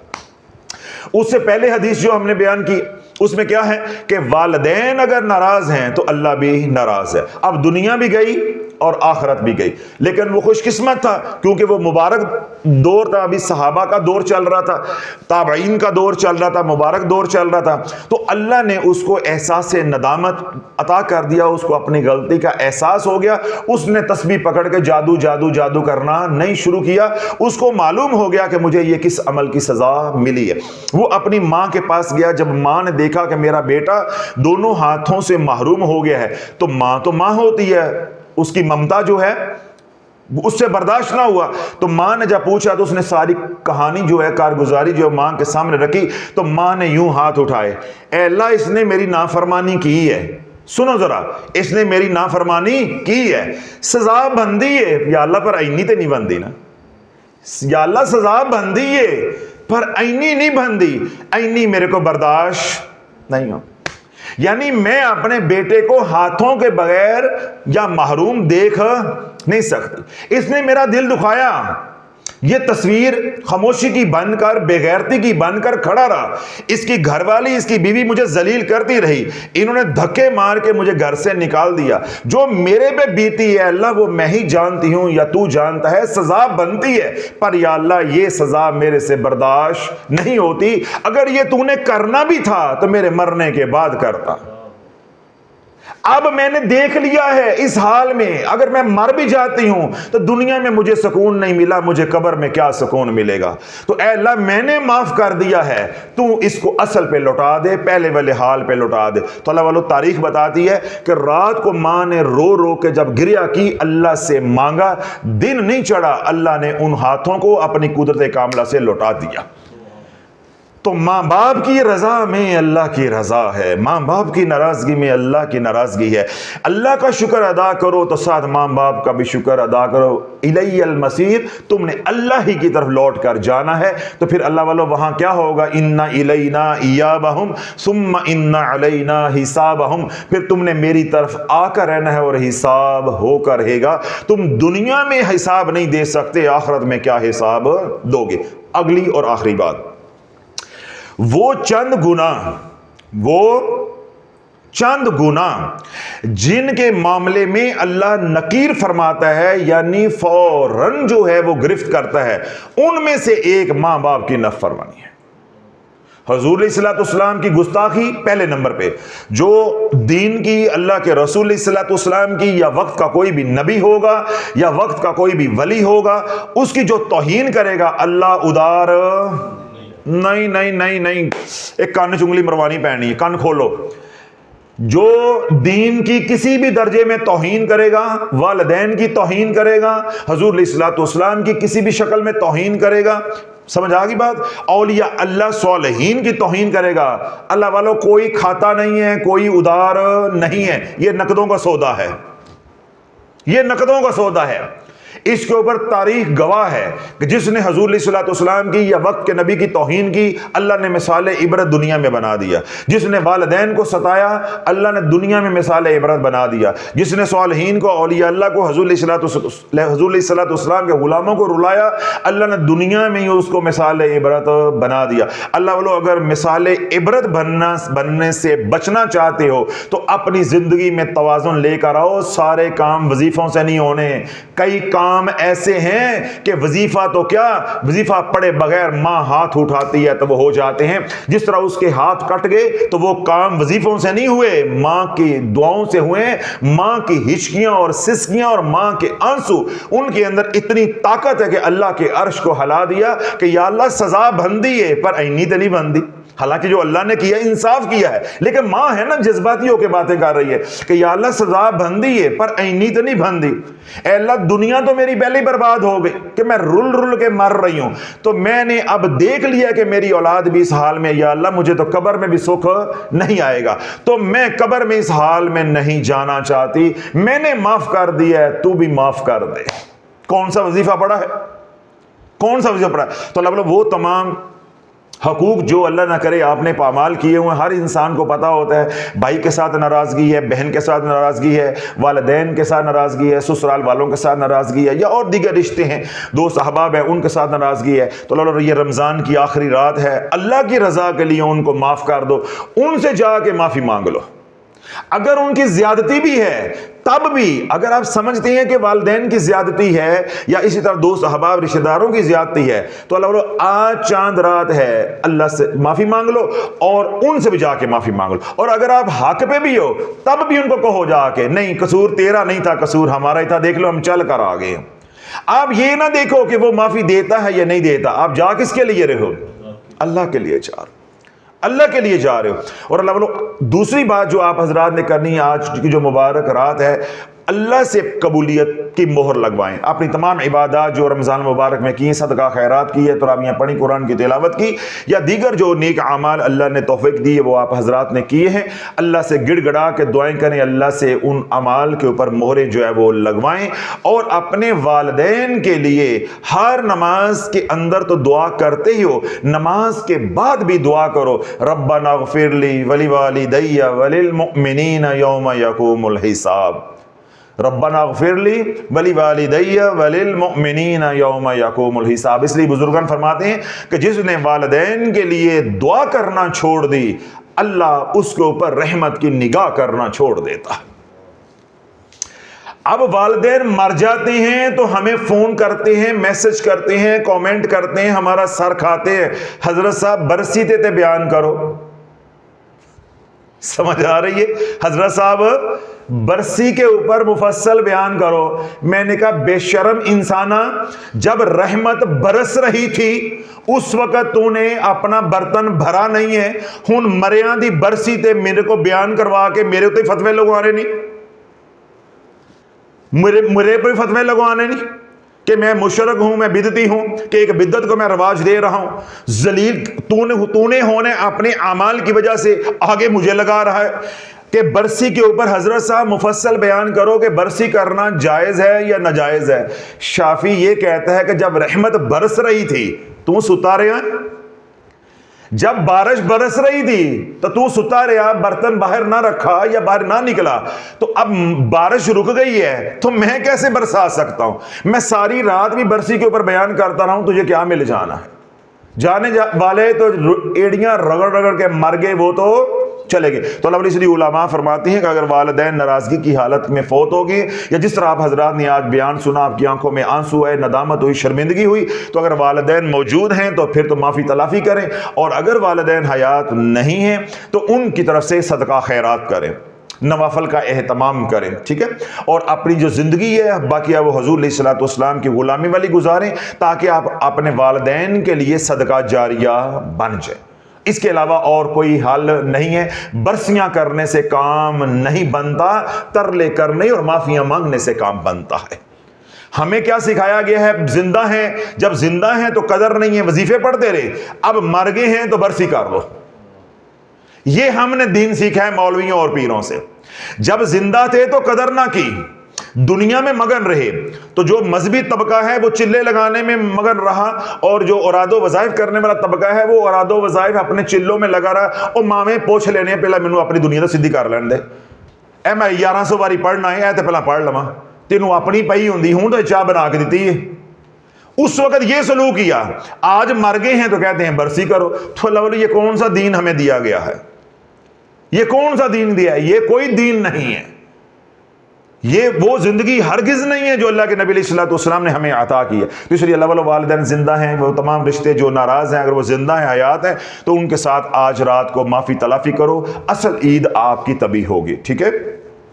اس سے پہلے حدیث جو ہم نے بیان کی اس میں کیا ہے کہ والدین اگر ناراض ہیں تو اللہ بھی ناراض ہے. اب دنیا بھی گئی اور آخرت بھی گئی, لیکن وہ خوش قسمت تھا کیونکہ وہ مبارک دور تھا. ابھی صحابہ کا دور چل رہا تھا, تابعین کا دور چل رہا تھا, مبارک دور چل رہا تھا. تو اللہ نے اس کو احساس ندامت عطا کر دیا, اس کو اپنی غلطی کا احساس ہو گیا. اس نے تسبیح پکڑ کے جادو جادو جادو کرنا نہیں شروع کیا. اس کو معلوم ہو گیا کہ مجھے یہ کس عمل کی سزا ملی ہے. وہ اپنی ماں کے پاس گیا. جب ماں نے دیکھا کہ میرا بیٹا دونوں ہاتھوں سے محروم ہو گیا ہے, تو ماں ہوتی ہے, اس کی ممتا جو ہے اس سے برداشت نہ ہوا. تو ماں نے جب پوچھا تو اس نے ساری کہانی جو ہے, کارگزاری جو ماں کے سامنے رکھی. تو ماں نے یوں ہاتھ اٹھائے, اے اللہ اس نے میری نافرمانی کی ہے, سنو ذرا, اس نے میری نافرمانی کی ہے, سزا بندی ہے. یا اللہ پر اینی تے نہیں بندی نا, یا اللہ سزا بندی ہے پر اینی نہیں بندی, اینی میرے کو برداشت نہیں ہو. یعنی میں اپنے بیٹے کو ہاتھوں کے بغیر یا محروم دیکھ نہیں سکتی. اس نے میرا دل دکھایا. یہ تصویر خاموشی کی بن کر, بے غیرتی کی بن کر کھڑا رہا. اس کی گھر والی, اس کی بیوی مجھے ذلیل کرتی رہی. انہوں نے دھکے مار کے مجھے گھر سے نکال دیا. جو میرے پہ بیتی ہے اللہ وہ میں ہی جانتی ہوں یا تو جانتا ہے, سزا بنتی ہے, پر یا اللہ یہ سزا میرے سے برداشت نہیں ہوتی. اگر یہ تو نے کرنا بھی تھا تو میرے مرنے کے بعد کرتا. اب میں نے دیکھ لیا ہے اس حال میں, اگر میں مر بھی جاتی ہوں تو دنیا میں مجھے سکون نہیں ملا, مجھے قبر میں کیا سکون ملے گا. تو اے اللہ میں نے معاف کر دیا ہے, تو اس کو اصل پہ لوٹا دے, پہلے والے حال پہ لوٹا دے. تو اللہ والو تاریخ بتاتی ہے کہ رات کو ماں نے رو رو کے جب گریا کی, اللہ سے مانگا, دن نہیں چڑھا, اللہ نے ان ہاتھوں کو اپنی قدرت کاملہ سے لوٹا دیا. تو ماں باپ کی رضا میں اللہ کی رضا ہے, ماں باپ کی ناراضگی میں اللہ کی ناراضگی ہے. اللہ کا شکر ادا کرو تو ساتھ ماں باپ کا بھی شکر ادا کرو. الی المصیر, تم نے اللہ ہی کی طرف لوٹ کر جانا ہے. تو پھر اللہ والو وہاں کیا ہوگا, ان الینا ایابہم ثم ان علینا حسابہم, پھر تم نے میری طرف آ کر رہنا ہے اور حساب ہو کر رہے گا. تم دنیا میں حساب نہیں دے سکتے, آخرت میں کیا حساب دو گے. اگلی اور آخری بات, وہ چند گناہ جن کے معاملے میں اللہ نکیر فرماتا ہے, یعنی فوراً جو ہے وہ گرفت کرتا ہے, ان میں سے ایک ماں باپ کی نافرمانی ہے. حضور علیہ السلام کی گستاخی پہلے نمبر پہ, جو دین کی, اللہ کے رسول علیہ السلام کی, یا وقت کا کوئی بھی نبی ہوگا یا وقت کا کوئی بھی ولی ہوگا, اس کی جو توہین کرے گا اللہ ادار نہیں نہیں نہیں نہیں. ایک کان چنگلی مروانی پہنی ہے, کان کھولو. جو دین کی کسی بھی درجے میں توہین کرے گا, والدین کی توہین کرے گا, حضور علیہ السلام کی کسی بھی شکل میں توہین کرے گا, سمجھ آ گئی بات, اولیاء اللہ صالحین کی توہین کرے گا, اللہ والوں کوئی کھاتا نہیں ہے, کوئی ادار نہیں ہے. یہ نقدوں کا سودا ہے, یہ نقدوں کا سودا ہے. اس کے اوپر تاریخ گواہ ہے کہ جس نے حضور علیہ الصلوۃ والسلام کی یا وقت کے نبی کی توہین کی، اللہ نے مثال عبرت دنیا میں بنا دیا۔ جس نے والدین کو ستایا، اللہ نے دنیا میں مثال عبرت بنا دیا۔ جس نے صالحین کو، اولیاء اللہ کو، حضور علیہ الصلوۃ والسلام کے غلاموں کو رلایا، اللہ نے دنیا میں ہی اس کو مثال عبرت بنا دیا۔ اللہ والو، اگر مثال عبرت بننے سے بچنا چاہتے ہو تو اپنی زندگی میں توازن لے کر آؤ۔ سارے کام وظیفوں سے نہیں ہونے، کئی کام ایسے ہیں کہ وظیفہ تو کیا، وظیفہ پڑے بغیر ماں ہاتھ اٹھاتی ہے تو وہ ہو جاتے ہیں۔ جس طرح اس کے ہاتھ کٹ گئے تو وہ کام وظیفوں سے نہیں ہوئے، ماں کی دعاؤں سے ہوئے۔ ماں کی ہچکیاں اور سسکیاں اور ماں کے آنسو، ان کے اندر اتنی طاقت ہے کہ اللہ کے عرش کو ہلا دیا کہ یا اللہ سزا بندی ہے پر اینی تو نہیں بندی۔ حالانکہ جو اللہ نے کیا انصاف کیا ہے، لیکن ماں ہے نا جذباتی ہو کے باتیں کر رہی ہے کہ یا اللہ سزا بندی ہے پر اینی تو نہیں بندی۔ اے اللہ دنیا تو میری پہلے ہی برباد ہو گئی کہ میں رل رل کے مر رہی ہوں، تو میں نے اب دیکھ لیا کہ میری اولاد بھی اس حال میں، یا اللہ مجھے تو قبر میں بھی سکھ نہیں آئے گا، تو میں قبر میں اس حال میں نہیں جانا چاہتی، میں نے معاف کر دیا ہے، تو بھی معاف کر دے۔ کون سا وظیفہ پڑا ہے؟ کون سا وظیفہ پڑا ہے؟ تو اللہ وہ تمام حقوق جو اللہ نہ کرے آپ نے پامال کیے ہوئے، ہر انسان کو پتا ہوتا ہے۔ بھائی کے ساتھ ناراضگی ہے، بہن کے ساتھ ناراضگی ہے، والدین کے ساتھ ناراضگی ہے، سسرال والوں کے ساتھ ناراضگی ہے، یا اور دیگر رشتے ہیں، دوست احباب ہیں، ان کے ساتھ ناراضگی ہے۔ تو اللہ یہ رمضان کی آخری رات ہے، اللہ کی رضا کے لیے ان کو معاف کر دو، ان سے جا کے معافی مانگ لو۔ اگر ان کی زیادتی بھی ہے تب بھی، اگر آپ سمجھتے ہیں کہ والدین کی زیادتی ہے یا اسی طرح دوست احباب رشتہ داروں کی زیادتی ہے، تو اللہ بولو آج چاند رات ہے، اللہ سے معافی مانگ لو اور ان سے بھی جا کے معافی مانگ لو۔ اور اگر آپ حق پہ بھی ہو تب بھی ان کو کہو جا کے، نہیں قصور تیرا نہیں تھا، قصور ہمارا ہی تھا، دیکھ لو ہم چل کر آ گئے۔ آپ یہ نہ دیکھو کہ وہ معافی دیتا ہے یا نہیں دیتا، آپ جا کس کے لیے رہو؟ اللہ کے لیے جا رہے، اللہ کے لیے جا رہے ہو۔ اور اللہ والو دوسری بات جو آپ حضرات نے کرنی ہے آج کی جو مبارک رات ہے، اللہ سے قبولیت کی مہر لگوائیں۔ اپنی تمام عبادات جو رمضان مبارک میں کی، صدقہ خیرات کی ہے، تراویحیں پڑھی، قرآن کی تلاوت کی، یا دیگر جو نیک اعمال اللہ نے توفیق دی ہے وہ آپ حضرات نے کیے ہیں، اللہ سے گڑ گڑا کے دعائیں کریں، اللہ سے ان اعمال کے اوپر مہریں جو ہے وہ لگوائیں۔ اور اپنے والدین کے لیے ہر نماز کے اندر تو دعا کرتے ہی ہو، نماز کے بعد بھی دعا کرو، ربنا اغفر لی ولوالدی وللمؤمنین یوم یقوم الحساب، ربنا اغفر لی ولوالدی وللمؤمنین یوم یقوم الحساب۔ اس لیے بزرگان فرماتے ہیں کہ جس نے والدین کے لیے دعا کرنا چھوڑ دی، اللہ اس کے اوپر رحمت کی نگاہ کرنا چھوڑ دیتا ہے۔ اب والدین مر جاتے ہیں تو ہمیں فون کرتے ہیں، میسج کرتے ہیں، کامنٹ کرتے ہیں، ہمارا سر کھاتے ہیں، حضرت صاحب برسی تے بیان کرو۔ سمجھ آ رہی ہے؟ حضرت صاحب برسی کے اوپر مفصل بیان کرو۔ میں نے کہا بے شرم انسانا، جب رحمت برس رہی تھی اس وقت تو نے اپنا برتن بھرا نہیں ہے، ہن مریاں دی برسی تے میرے کو بیان کروا کے میرے تے فتوے لگوانے نہیں، میرے پر فتوے لگوانے نہیں کہ میں مشرک ہوں، میں بدعتی ہوں، کہ ایک بدعت کو میں رواج دے رہا ہوں۔ ذلیل تو نے ہونے اپنے اعمال کی وجہ سے آگے مجھے لگا رہا ہے کہ برسی کے اوپر حضرت صاحب مفصل بیان کرو کہ برسی کرنا جائز ہے یا ناجائز ہے۔ شافعی یہ کہتا ہے کہ جب رحمت برس رہی تھی تو ستا رہا، جب بارش برس رہی تھی تو ستا رہا، برتن باہر نہ رکھا یا باہر نہ نکلا، تو اب بارش رک گئی ہے تو میں کیسے برسا سکتا ہوں؟ میں ساری رات بھی برسی کے اوپر بیان کرتا رہا ہوں، تجھے کیا مل جانا ہے؟ جانے والے تو ایڑیاں رگڑ رگڑ کے مر گئے، وہ تو چلے گئے۔ تو اللہ علیہ علماء فرماتے ہیں کہ اگر والدین ناراضگی کی حالت میں فوت ہو گئے، یا جس طرح آپ حضرات نے آج بیان سنا، آپ کی آنکھوں میں آنسو ہے، ندامت ہوئی، شرمندگی ہوئی، تو اگر والدین موجود ہیں تو پھر تو معافی تلافی کریں، اور اگر والدین حیات نہیں ہیں تو ان کی طرف سے صدقہ خیرات کریں، نوافل کا اہتمام کریں، ٹھیک ہے؟ اور اپنی جو زندگی ہے باقی وہ حضور علیہ الصلوۃ والسلام کی غلامی والی گزاریں، تاکہ آپ اپنے والدین کے لیے صدقہ جاریہ بن جائیں۔ اس کے علاوہ اور کوئی حل نہیں ہے۔ برسیاں کرنے سے کام نہیں بنتا، ترلے کرنے اور معافیاں مانگنے سے کام بنتا ہے۔ ہمیں کیا سکھایا گیا ہے؟ زندہ ہیں، جب زندہ ہیں تو قدر نہیں ہے، وظیفے پڑھتے رہے، اب مر گئے ہیں تو برسی کر لو۔ یہ ہم نے دین سیکھا ہے مولویوں اور پیروں سے۔ جب زندہ تھے تو قدر نہ کی، دنیا میں مگن رہے، تو جو مذہبی طبقہ ہے وہ چلے لگانے میں مگن رہا، اور جو اوراد و وظائف کرنے والا طبقہ ہے وہ اوراد و وظائف اپنے چلوں میں لگا رہا، اور ماں میں پوچھ لینے پہلا مینوں اپنی دنیا تو سدھی کر لین دے، اے میں 1100 باری پڑھنا ہے تے پہلا پڑھ لواں، تینوں اپنی پئی ہوندی ہوں تو چاہ بنا کے دیتی ہے۔ اس وقت یہ سلوک کیا، آج مر گئے ہیں تو کہتے ہیں برسی کرو۔ تو اللہ یہ کون سا دین ہمیں دیا گیا ہے؟ یہ کون سا دین دیا ہے؟ یہ کوئی دین نہیں ہے، یہ وہ زندگی ہرگز نہیں ہے جو اللہ کے نبی علیہ الصلوۃ والسلام نے ہمیں عطا کی ہے۔ تو اس لیے اللہ والے والدین زندہ ہیں، وہ تمام رشتے جو ناراض ہیں اگر وہ زندہ ہیں، حیات ہیں، تو ان کے ساتھ آج رات کو معافی تلافی کرو، اصل عید آپ کی تبھی ہوگی، ٹھیک ہے؟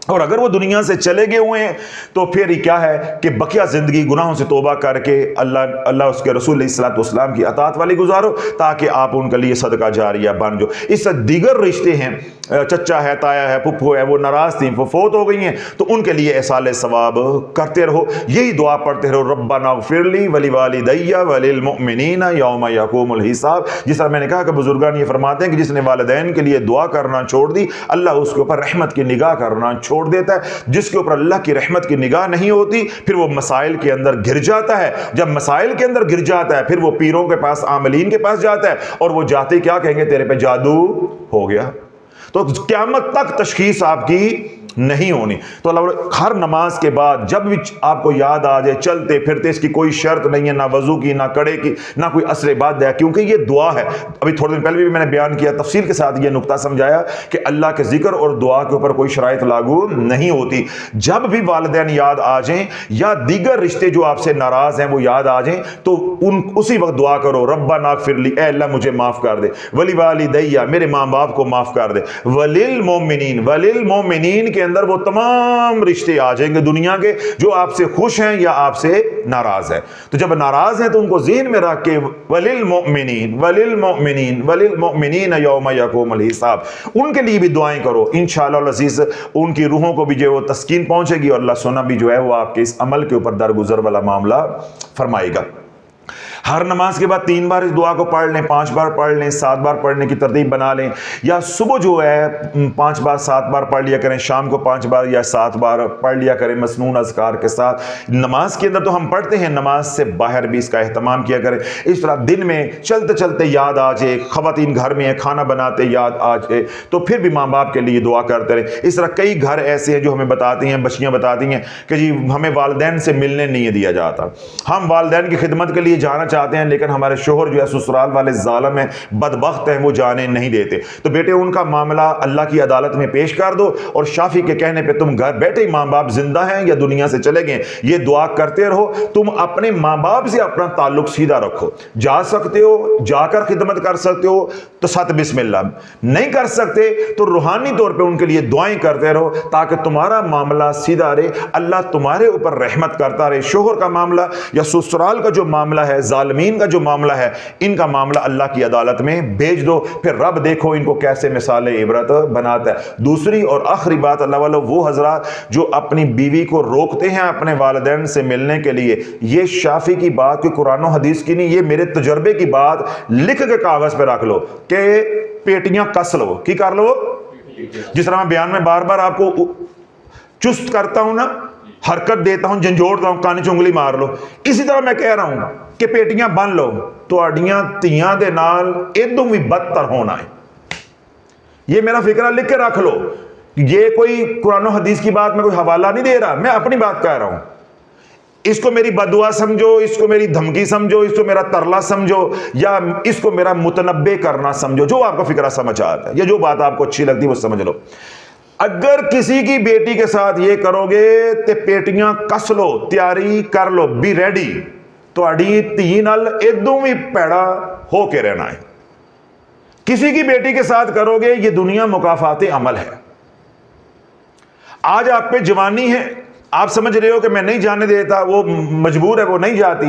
اور اگر وہ دنیا سے چلے گئے ہوئے ہیں تو پھر کیا ہے کہ بقیہ زندگی گناہوں سے توبہ کر کے اللہ اس کے رسول علیہ الصلوۃ والسلام کی اطاعت والی گزارو، تاکہ آپ ان کے لیے صدقہ جاریہ بن جو۔ اس سے دیگر رشتے ہیں، چچا ہے، تایا ہے، پھپھو ہے، وہ ناراض تھیں، وہ فوت ہو گئی ہیں، تو ان کے لیے ایصال ثواب کرتے رہو، یہی دعا پڑھتے رہو، ربنا اغفر لی ولوالدی وللمؤمنین یوم یقوم الحساب۔ جس طرح میں نے کہا کہ بزرگان یہ فرماتے ہیں کہ جس نے والدین کے لیے دعا کرنا چھوڑ دی، اللہ اس کے اوپر رحمت کی نگاہ کرنا چھوڑ دیتا ہے۔ جس کے اوپر اللہ کی رحمت کی نگاہ نہیں ہوتی پھر وہ مسائل کے اندر گر جاتا ہے، جب مسائل کے اندر گر جاتا ہے پھر وہ پیروں کے پاس، عاملین کے پاس جاتا ہے، اور وہ جاتے کیا کہیں گے؟ تیرے پہ جادو ہو گیا۔ تو قیامت تک تشخیص آپ کی نہیں ہونی۔ تو اللہ ہر نماز کے بعد جب بھی آپ کو یاد آ جائے، چلتے پھرتے، اس کی کوئی شرط نہیں ہے، نہ وضو کی، نہ کڑے کی، نہ کوئی عصر بعد ہے، کیونکہ یہ دعا ہے۔ ابھی تھوڑے دن پہلے بھی میں نے بیان کیا، تفصیل کے ساتھ یہ نقطہ سمجھایا کہ اللہ کے ذکر اور دعا کے اوپر کوئی شرائط لاگو نہیں ہوتی۔ جب بھی والدین یاد آ جائیں یا دیگر رشتے جو آپ سے ناراض ہیں وہ یاد آ جائیں تو اسی وقت دعا کرو، ربنا اغفر لی، اے اللہ مجھے معاف کر دے، ولی والدیہ، میرے ماں باپ کو معاف کر دے، وللمؤمنین، وللمؤمنین کے اندر وہ تمام رشتے آ جائیں گے دنیا کے جو آپ سے خوش ہیں یا آپ سے ناراض ہیں۔ تو جب ناراض ہیں تو ان کو ذہن میں رکھ کے وللمؤمنین وللمؤمنین وللمؤمنین یوم یقوم الحساب، ان کے لیے بھی دعائیں کرو، انشاءاللہ العزیز ان کی روحوں کو بھی جو ہے وہ تسکین پہنچے گی، اور اللہ سونا بھی جو ہے وہ آپ کے اس عمل کے اوپر درگزر والا معاملہ فرمائے گا۔ ہر نماز کے بعد 3 بار اس دعا کو پڑھ لیں، 5 بار پڑھ لیں، 7 بار پڑھنے کی ترتیب بنا لیں، یا صبح جو ہے 5 بار 7 بار پڑھ لیا کریں، شام کو 5 بار یا 7 بار پڑھ لیا کریں مسنون اذکار کے ساتھ۔ نماز کے اندر تو ہم پڑھتے ہیں، نماز سے باہر بھی اس کا اہتمام کیا کریں۔ اس طرح دن میں چلتے چلتے یاد آ جائے، خواتین گھر میں ہیں کھانا بناتے یاد آ جائے تو پھر بھی ماں باپ کے لیے دعا کرتے رہیں۔ اس طرح کئی گھر ایسے ہیں جو ہمیں بتاتی ہیں، بچیاں بتاتی ہیں کہ جی ہمیں والدین سے ملنے نہیں دیا جاتا، ہم والدین کی خدمت کے لیے جانا چاہتے ہیں لیکن ہمارے شوہر جو ہے سسرال والے ظالم ہیں، بدبخت ہیں، وہ جانے نہیں دیتے۔ تو بیٹے ان کا معاملہ اللہ کی عدالت میں پیش کر دو، اور شافی کے کہنے پہ تم گھر بیٹھے ہی، ماں باپ زندہ ہیں یا دنیا سے چلے گئے، یہ دعا کرتے رہو۔ تم اپنے ماں باپ سے اپنا تعلق سیدھا رکھو، جا سکتے ہو جا کر خدمت کر سکتے ہو تو ساتھ بسم اللہ، نہیں کر سکتے تو روحانی طور پہ ان کے لیے دعائیں کرتے رہو تاکہ تمہارا معاملہ سیدھا رہے، اللہ تمہارے اوپر رحمت کرتا رہے۔ شوہر کا معاملہ یا سسرال کا جو معاملہ ہے، ظالمین کا جو معاملہ ہے، ان کا معاملہ اللہ کی عدالت میں بھیج دو، پھر رب دیکھو ان کو کیسے مثال عبرت بناتا ہے۔ دوسری اور آخری بات، اللہ والو وہ حضرات جو اپنی بیوی کو روکتے ہیں اپنے والدین سے ملنے کے لیے، یہ شافی کی بات کوئی قرآن و حدیث کی نہیں، یہ میرے تجربے کی بات لکھ کے کاغذ پہ رکھ لو کہ پیٹیاں کس لو، کی کر لو، جس طرح میں بیان میں بار بار آپ کو چست کرتا ہوں نا، حرکت دیتا ہوں، جھنجھوڑتا ہوں، کانی چنگلی مار لو، اسی طرح میں کہہ رہا ہوں کہ پیٹیاں بن لو، تہاڈیاں تیاں دے نال ادوں بھی بدتر ہونا ہے۔ یہ میرا فکرہ لکھ کے رکھ لو، یہ کوئی قرآن و حدیث کی بات میں کوئی حوالہ نہیں دے رہا، میں اپنی بات کہہ رہا ہوں۔ اس کو میری بددعا سمجھو، اس کو میری دھمکی سمجھو، اس کو میرا ترلا سمجھو، یا اس کو میرا متنبع کرنا سمجھو، جو آپ کو فکرہ سمجھ آتا ہے یا جو بات آپ کو اچھی لگتی ہے وہ سمجھ لو۔ اگر کسی کی بیٹی کے ساتھ یہ کرو گے تے پیٹیاں کس لو، تیاری کر لو، بی ریڈی، تہاڈی دھی نال ادوں بھی پیڑا ہو کے رہنا ہے۔ کسی کی بیٹی کے ساتھ کرو گے، یہ دنیا مکافات عمل ہے۔ آج آپ پہ جوانی ہے، آپ سمجھ رہے ہو کہ میں نہیں جانے دیتا، وہ مجبور ہے، وہ نہیں جاتی،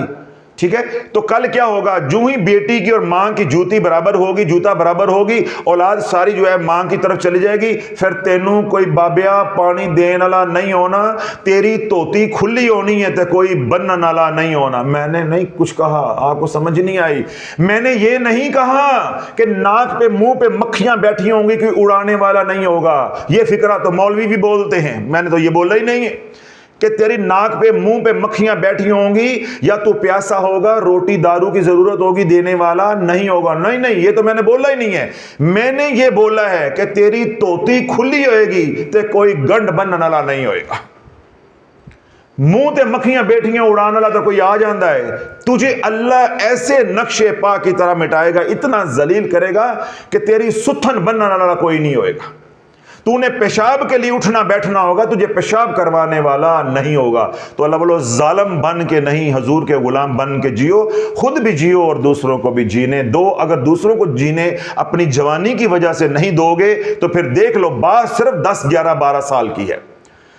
ٹھیک ہے، تو کل کیا ہوگا؟ جو ہی بیٹی کی اور ماں کی جوتی برابر ہوگی، جوتا برابر ہوگی، اولاد ساری جو ہے ماں کی طرف چلی جائے گی، پھر تینوں کوئی بابیا پانی دین والا نہیں ہونا، تیری توتی کھلی ہونی ہے تے کوئی بنن والا نہیں ہونا۔ میں نے نہیں کچھ کہا، آپ کو سمجھ نہیں آئی، میں نے یہ نہیں کہا کہ ناک پہ منہ پہ مکھیاں بیٹھی ہوں گی، کوئی اڑانے والا نہیں ہوگا۔ یہ فکرہ تو مولوی بھی بولتے ہیں، میں نے تو یہ بولا ہی نہیں ہے۔ کہ تیری ناک پہ منہ پہ مکھیاں بیٹھی ہوں گی یا تو پیاسا ہوگا, روٹی دارو کی ضرورت ہوگی, دینے والا نہیں ہوگا. نہیں نہیں, یہ تو میں نے بولا ہی نہیں ہے. میں نے یہ بولا ہے کہ تیری توتی کھلی ہوئے گی تے کوئی گنڈ بننے والا نہیں ہوئے گا. منہ تے مکھیاں بیٹھیاں اڑانے والا تو کوئی آ جاندہ ہے. تجھے اللہ ایسے نقشے پا کی طرح مٹائے گا, اتنا ذلیل کرے گا کہ تیری ستھن بننے والا کوئی نہیں ہوئے گا. تو نے پیشاب کے لیے اٹھنا بیٹھنا ہوگا, تجھے پیشاب کروانے والا نہیں ہوگا. تو اللہ بولو ظالم بن کے نہیں, حضور کے غلام بن کے جیو, خود بھی جیو اور دوسروں کو بھی جینے دو. اگر دوسروں کو جینے اپنی جوانی کی وجہ سے نہیں دو گے تو پھر دیکھ لو بات صرف 10 11 12 سال کی ہے.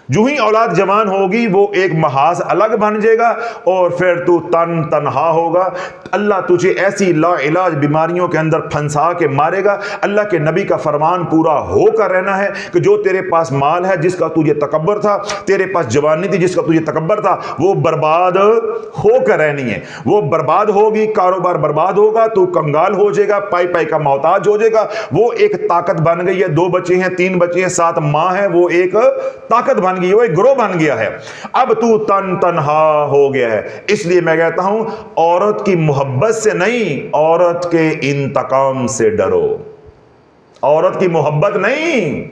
جو ہی اولاد جوان ہوگی وہ ایک محاذ الگ بن جائے گا اور پھر تو تنہا ہوگا. اللہ تجھے ایسی لا علاج بیماریوں کے اندر پھنسا کے مارے گا. اللہ کے نبی کا فرمان پورا ہو کر رہنا ہے کہ جو تیرے پاس مال ہے جس کا تجھے تکبر تھا, تیرے پاس جوانی تھی جس کا تجھے تکبر تھا, وہ برباد ہو کر رہنی ہے. وہ برباد ہوگی, کاروبار برباد ہوگا, تو کنگال ہو جائے گا, پائی پائی کا محتاج ہو جائے گا. وہ ایک طاقت بن گئی ہے, 2 بچے ہیں, 3 بچے ہیں, 7 ماں ہیں, وہ ایک طاقت بن گئی, وہ ایک گروہ بن گیا ہے. اب تو تنہا ہو گیا ہے. اس لیے میں کہتا ہوں عورت کی محبت سے نہیں, عورت کے انتقام سے ڈرو. عورت کی محبت نہیں,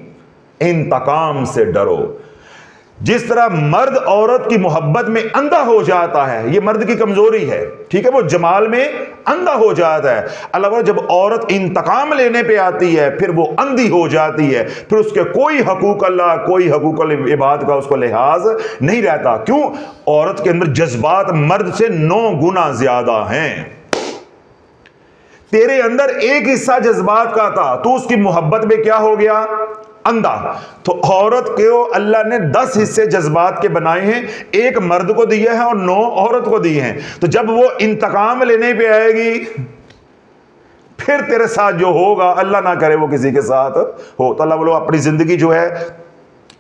انتقام سے ڈرو. جس طرح مرد عورت کی محبت میں اندھا ہو جاتا ہے, یہ مرد کی کمزوری ہے, ٹھیک ہے, وہ جمال میں اندھا ہو جاتا ہے. علاوہ جب عورت انتقام لینے پہ آتی ہے پھر وہ اندھی ہو جاتی ہے, پھر اس کے کوئی حقوق اللہ, کوئی حقوق العباد کا اس کو لحاظ نہیں رہتا. کیوں؟ عورت کے اندر جذبات مرد سے 9 گنا زیادہ ہیں. تیرے اندر ایک حصہ جذبات کا تھا, تو اس کی محبت میں کیا ہو گیا؟ اندھا. تو عورت کو اللہ نے 10 حصے جذبات کے بنائے ہیں, ایک مرد کو دیا ہے اور 9 عورت کو دیے ہیں. تو جب وہ انتقام لینے پہ آئے گی پھر تیرے ساتھ جو ہوگا, اللہ نہ کرے وہ کسی کے ساتھ ہو, تو اللہ بولو اپنی زندگی جو ہے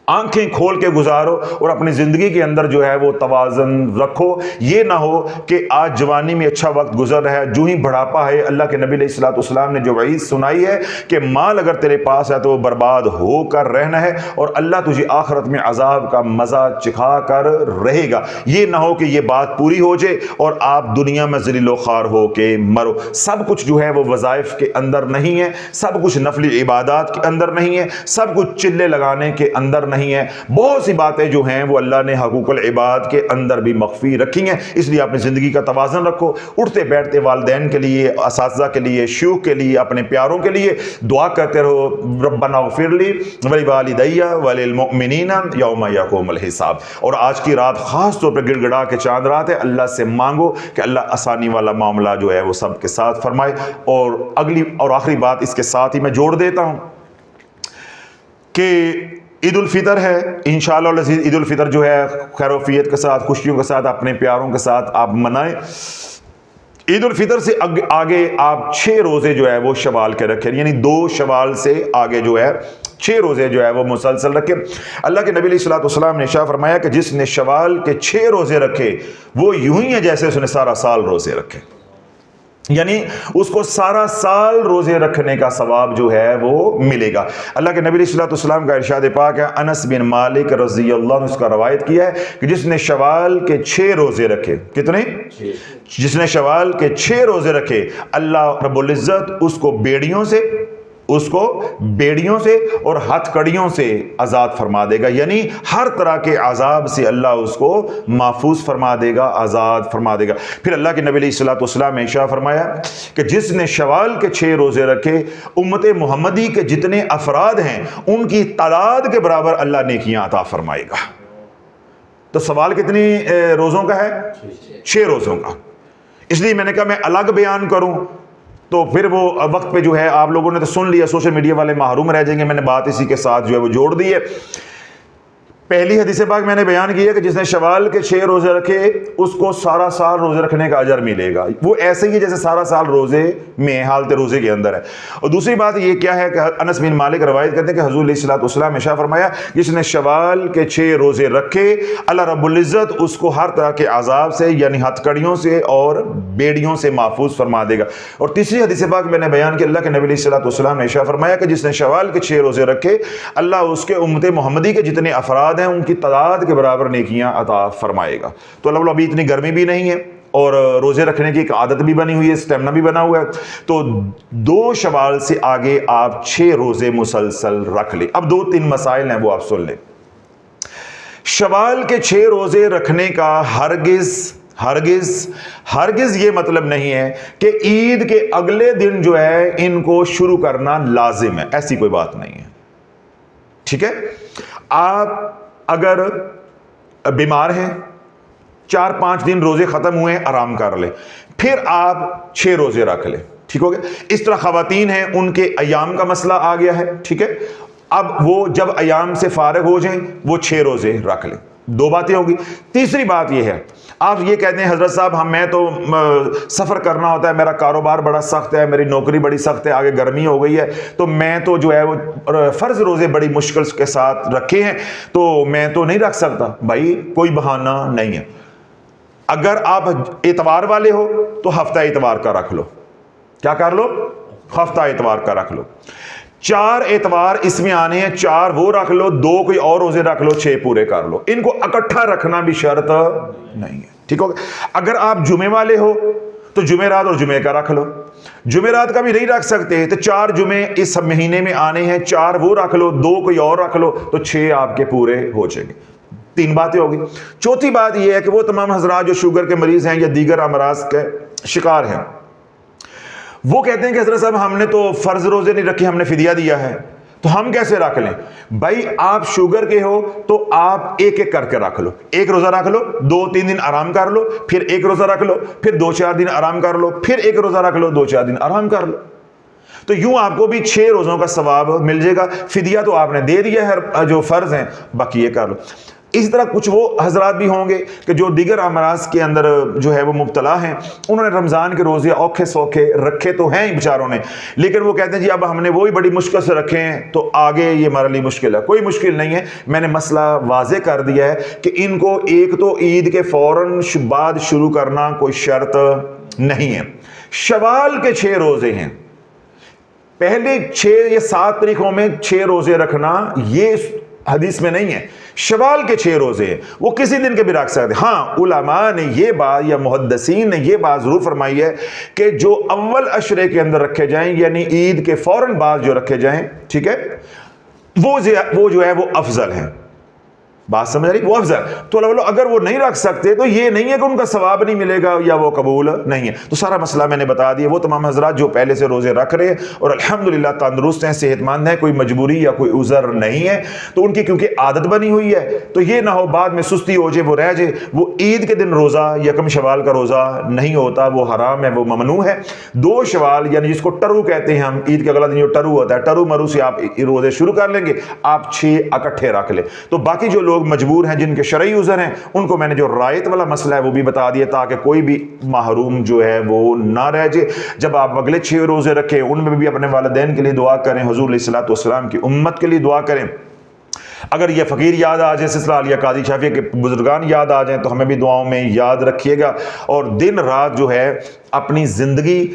آنکھیں کھول کے گزارو اور اپنی زندگی کے اندر جو ہے وہ توازن رکھو. یہ نہ ہو کہ آج جوانی میں اچھا وقت گزر رہا ہے, جو ہی بڑھاپا ہے, اللہ کے نبی علیہ الصلوۃ والسلام نے جو وعید سنائی ہے کہ مال اگر تیرے پاس ہے تو وہ برباد ہو کر رہنا ہے اور اللہ تجھے آخرت میں عذاب کا مزہ چکھا کر رہے گا. یہ نہ ہو کہ یہ بات پوری ہو جائے اور آپ دنیا میں ذلیل و خوار ہو کے مرو. سب کچھ جو ہے وہ وظائف کے اندر نہیں ہے, سب کچھ نفلی عبادات کے اندر نہیں ہے, سب کچھ چلے لگانے کے اندر نہیں ہے. بہت سی باتیں جو ہیں وہ اللہ نے حقوق العباد کے اندر بھی مخفی رکھی ہیں. اس لیے اپنی زندگی کا توازن رکھو. اٹھتے بیٹھتے والدین کے لیے, اساتذہ کے لیے, شیوخ کے لیے, اپنے پیاروں کے لیے دعا کرتے رہو, ربنا اغفر لی ولوالدی وللمؤمنین یوم یقوم الحساب. اور آج کی رات خاص طور پہ گڑ گڑا کے چاند رات ہے, اللہ سے مانگو کہ اللہ آسانی والا معاملہ جو ہے وہ سب کے ساتھ فرمائے. اور اگلی اور آخری بات اس کے ساتھ ہی میں جوڑ دیتا ہوں کہ عید الفطر ہے انشاءاللہ العزیز. عید الفطر جو ہے خیر و عافیت کے ساتھ, خوشیوں کے ساتھ, اپنے پیاروں کے ساتھ آپ منائیں. عید الفطر سے آگے آپ 6 روزے جو ہے وہ شوال کے رکھیں, یعنی 2 شوال سے آگے جو ہے 6 روزے جو ہے وہ مسلسل رکھے. اللہ کے نبی علیہ الصلوۃ والسلام نے ارشاد فرمایا کہ جس نے شوال کے 6 روزے رکھے وہ یوں ہی ہے جیسے اس نے سارا سال روزے رکھے, یعنی اس کو سارا سال روزے رکھنے کا ثواب جو ہے وہ ملے گا. اللہ کے نبی علیہ الصلوۃ والسلام کا ارشاد پاک ہے, انس بن مالک رضی اللہ عنہ اس کا روایت کیا ہے کہ جس نے شوال کے 6 روزے رکھے, کتنے؟ جس نے شوال کے 6 روزے رکھے, اللہ رب العزت اس کو بیڑیوں سے اور ہتھ کڑیوں سے آزاد فرما دے گا. یعنی ہر طرح کے عذاب سے اللہ اس کو محفوظ فرما دے گا, آزاد فرما دے گا. پھر اللہ کے نبی علیہ الصلوۃ والسلام نے ارشاد فرمایا کہ جس نے شوال کے 6 روزے رکھے, امت محمدی کے جتنے افراد ہیں ان کی تعداد کے برابر اللہ نیکیاں عطا فرمائے گا. تو سوال کتنی روزوں کا ہے؟ 6 روزوں کا. اس لیے میں نے کہا میں الگ بیان کروں تو پھر وہ وقت پہ جو ہے آپ لوگوں نے تو سن لیا, سوشل میڈیا والے محروم رہ جائیں گے. میں نے بات اسی کے ساتھ جو ہے وہ جوڑ دی ہے. پہلی حدیث پاک میں نے بیان کی ہے کہ جس نے شوال کے 6 روزے رکھے اس کو سارا سال روزے رکھنے کا اجر ملے گا. وہ ایسے ہی جیسے سارا سال روزے میں حالت روزے کے اندر ہے. اور دوسری بات یہ کیا ہے کہ انس بن مالک روایت کرتے ہیں کہ حضور علیہ الصلوۃ والسلام نے ارشاد فرمایا جس نے شوال کے 6 روزے رکھے اللہ رب العزت اس کو ہر طرح کے عذاب سے, یعنی ہتھ کڑیوں سے اور بیڑیوں سے محفوظ فرما دے گا. اور تیسری حدیث پاک میں نے بیان کی, اللہ کے نبی علیہ الصلوۃ والسلام نے ارشاد فرمایا کہ جس نے شوال کے 6 روزے رکھے اللہ اس کے امت محمدی کے جتنے افراد تعداد ہیں ان کی تعداد کے برابر نیکیاں عطا فرمائے گا۔ تو اللہ ابھی اتنی گرمی بھی نہیں ہے اور روزے رکھنے کی ایک عادت بھی بنی ہوئی ہے، اسٹیمنا بھی بنا ہوا ہے، تو 2 شوال سے آگے آپ 6 روزے مسلسل رکھ لیں۔ اب 2-3 مسائل ہیں وہ آپ سن لیں۔ شوال کے 6 روزے رکھنے کا ہرگز یہ مطلب نہیں ہے کہ عید کے اگلے دن جو ہے ان کو شروع کرنا لازم ہے، ایسی کوئی بات نہیں ہے، ٹھیک ہے؟ آپ اگر بیمار ہیں 4-5 دن روزے ختم ہوئے آرام کر لیں، پھر آپ 6 روزے رکھ لیں، ٹھیک ہو گیا؟ اس طرح خواتین ہیں ان کے ایام کا مسئلہ آ گیا ہے، ٹھیک ہے؟ اب وہ جب ایام سے فارغ ہو جائیں وہ 6 روزے رکھ لیں۔ 2 باتیں ہوگی۔ تیسری بات یہ ہے، آپ یہ کہتے ہیں حضرت صاحب میں تو سفر کرنا ہوتا ہے، میرا کاروبار بڑا سخت ہے، میری نوکری بڑی سخت ہے، آگے گرمی ہو گئی ہے، تو میں تو جو ہے وہ فرض روزے بڑی مشکل کے ساتھ رکھے ہیں تو میں تو نہیں رکھ سکتا۔ بھائی کوئی بہانہ نہیں ہے۔ اگر آپ اتوار والے ہو تو ہفتہ اتوار کا رکھ لو۔ کیا کر لو؟ ہفتہ اتوار کا رکھ لو۔ 4 اتوار اس میں آنے ہیں، 4 وہ رکھ لو، 2 کوئی اور روزے رکھ لو، 6 پورے کر لو۔ ان کو اکٹھا رکھنا بھی شرط نہیں ہے، ٹھیک ہوگا؟ اگر آپ جمعے والے ہو تو جمعرات اور جمعے کا رکھ لو۔ جمعرات کا بھی نہیں رکھ سکتے تو 4 جمعے اس مہینے میں آنے ہیں، 4 وہ رکھ لو، 2 کوئی اور رکھ لو، تو 6 آپ کے پورے ہو جائیں گے۔ 3 باتیں ہوگی۔ چوتھی بات یہ ہے کہ وہ تمام حضرات جو شوگر کے مریض ہیں یا دیگر امراض کے شکار ہیں، وہ کہتے ہیں کہ حضرت صاحب ہم نے تو فرض روزے نہیں رکھے، ہم نے فدیہ دیا ہے، تو ہم کیسے رکھ لیں؟ بھائی آپ شوگر کے ہو تو آپ ایک ایک کر کے رکھ لو۔ 1 روزہ رکھ لو، 2-3 دن آرام کر لو، پھر 1 روزہ رکھ لو، پھر 2-4 دن آرام کر لو، پھر 1 روزہ رکھ لو، 2-4 دن آرام کر لو۔ تو یوں آپ کو بھی 6 روزوں کا ثواب مل جائے گا۔ فدیہ تو آپ نے دے دیا ہے جو فرض ہیں، باقی یہ کر لو۔ اسی طرح کچھ وہ حضرات بھی ہوں گے کہ جو دیگر امراض کے اندر جو ہے وہ مبتلا ہیں، انہوں نے رمضان کے روزے اوکھے سوکھے رکھے تو ہیں ہی بیچاروں نے، لیکن وہ کہتے ہیں جی اب ہم نے وہی بڑی مشکل سے رکھے ہیں تو آگے یہ ہمارے لیے مشکل ہے۔ کوئی مشکل نہیں ہے، میں نے مسئلہ واضح کر دیا ہے کہ ان کو ایک تو عید کے فوراً بعد شروع کرنا کوئی شرط نہیں ہے۔ شوال کے 6 روزے ہیں، پہلے 6 یا 7 تاریخوں میں 6 روزے رکھنا یہ حدیث میں نہیں ہے۔ شوال کے 6 روزے ہیں، وہ کسی دن کے بھی رکھ سکتے ہیں۔ ہاں علماء نے یہ بات یا محدثین نے یہ بات ضرور فرمائی ہے کہ جو اول عشرے کے اندر رکھے جائیں، یعنی عید کے فوراً بعد جو رکھے جائیں، ٹھیک ہے، وہ جو ہے وہ افضل ہیں۔ بات سمجھ رہی؟ وہ افضل۔ تو اگر وہ نہیں رکھ سکتے تو یہ نہیں ہے کہ ان کا ثواب نہیں ملے گا یا وہ قبول نہیں ہے۔ تو سارا مسئلہ میں نے بتا دیا۔ وہ تمام حضرات جو پہلے سے روزے رکھ رہے ہیں اور الحمدللہ تندرست ہیں، صحت مند ہیں، کوئی مجبوری یا کوئی عذر نہیں ہے، تو ان کی کیونکہ عادت بنی ہوئی ہے تو یہ نہ ہو بعد میں سستی ہو جائے، وہ رہ جائے۔ وہ عید کے دن روزہ یکم شوال کا روزہ نہیں ہوتا، وہ حرام ہے، وہ ممنوع ہے۔ 2 شوال یعنی جس کو ٹرو کہتے ہیں ہم، عید کے اگلا دن جو ٹرو ہوتا ہے، ٹرو مرو سے آپ روزے شروع کر لیں گے، آپ 6 اکٹھے رکھ لیں۔ تو باقی جو لوگ مجبور ہیں، جن کے شرعی عذر ہیں، ان کو میں نے جو رعایت والا مسئلہ ہے وہ بھی بتا دیا تاکہ کوئی بھی محروم جو ہے وہ نہ رہ جائے۔ جب آپ اگلے 6 روزے رکھیں ان میں بھی اپنے والدین کے لیے دعا کریں، حضور علیہ الصلوۃ والسلام کی امت کے لیے دعا کریں۔ اگر یہ فقیر یاد آ جائے، سلسلہ علیہ قاضی شافعی کے بزرگان یاد آ جائیں تو ہمیں بھی دعاؤں میں یاد رکھیے گا، اور دن رات جو ہے اپنی زندگی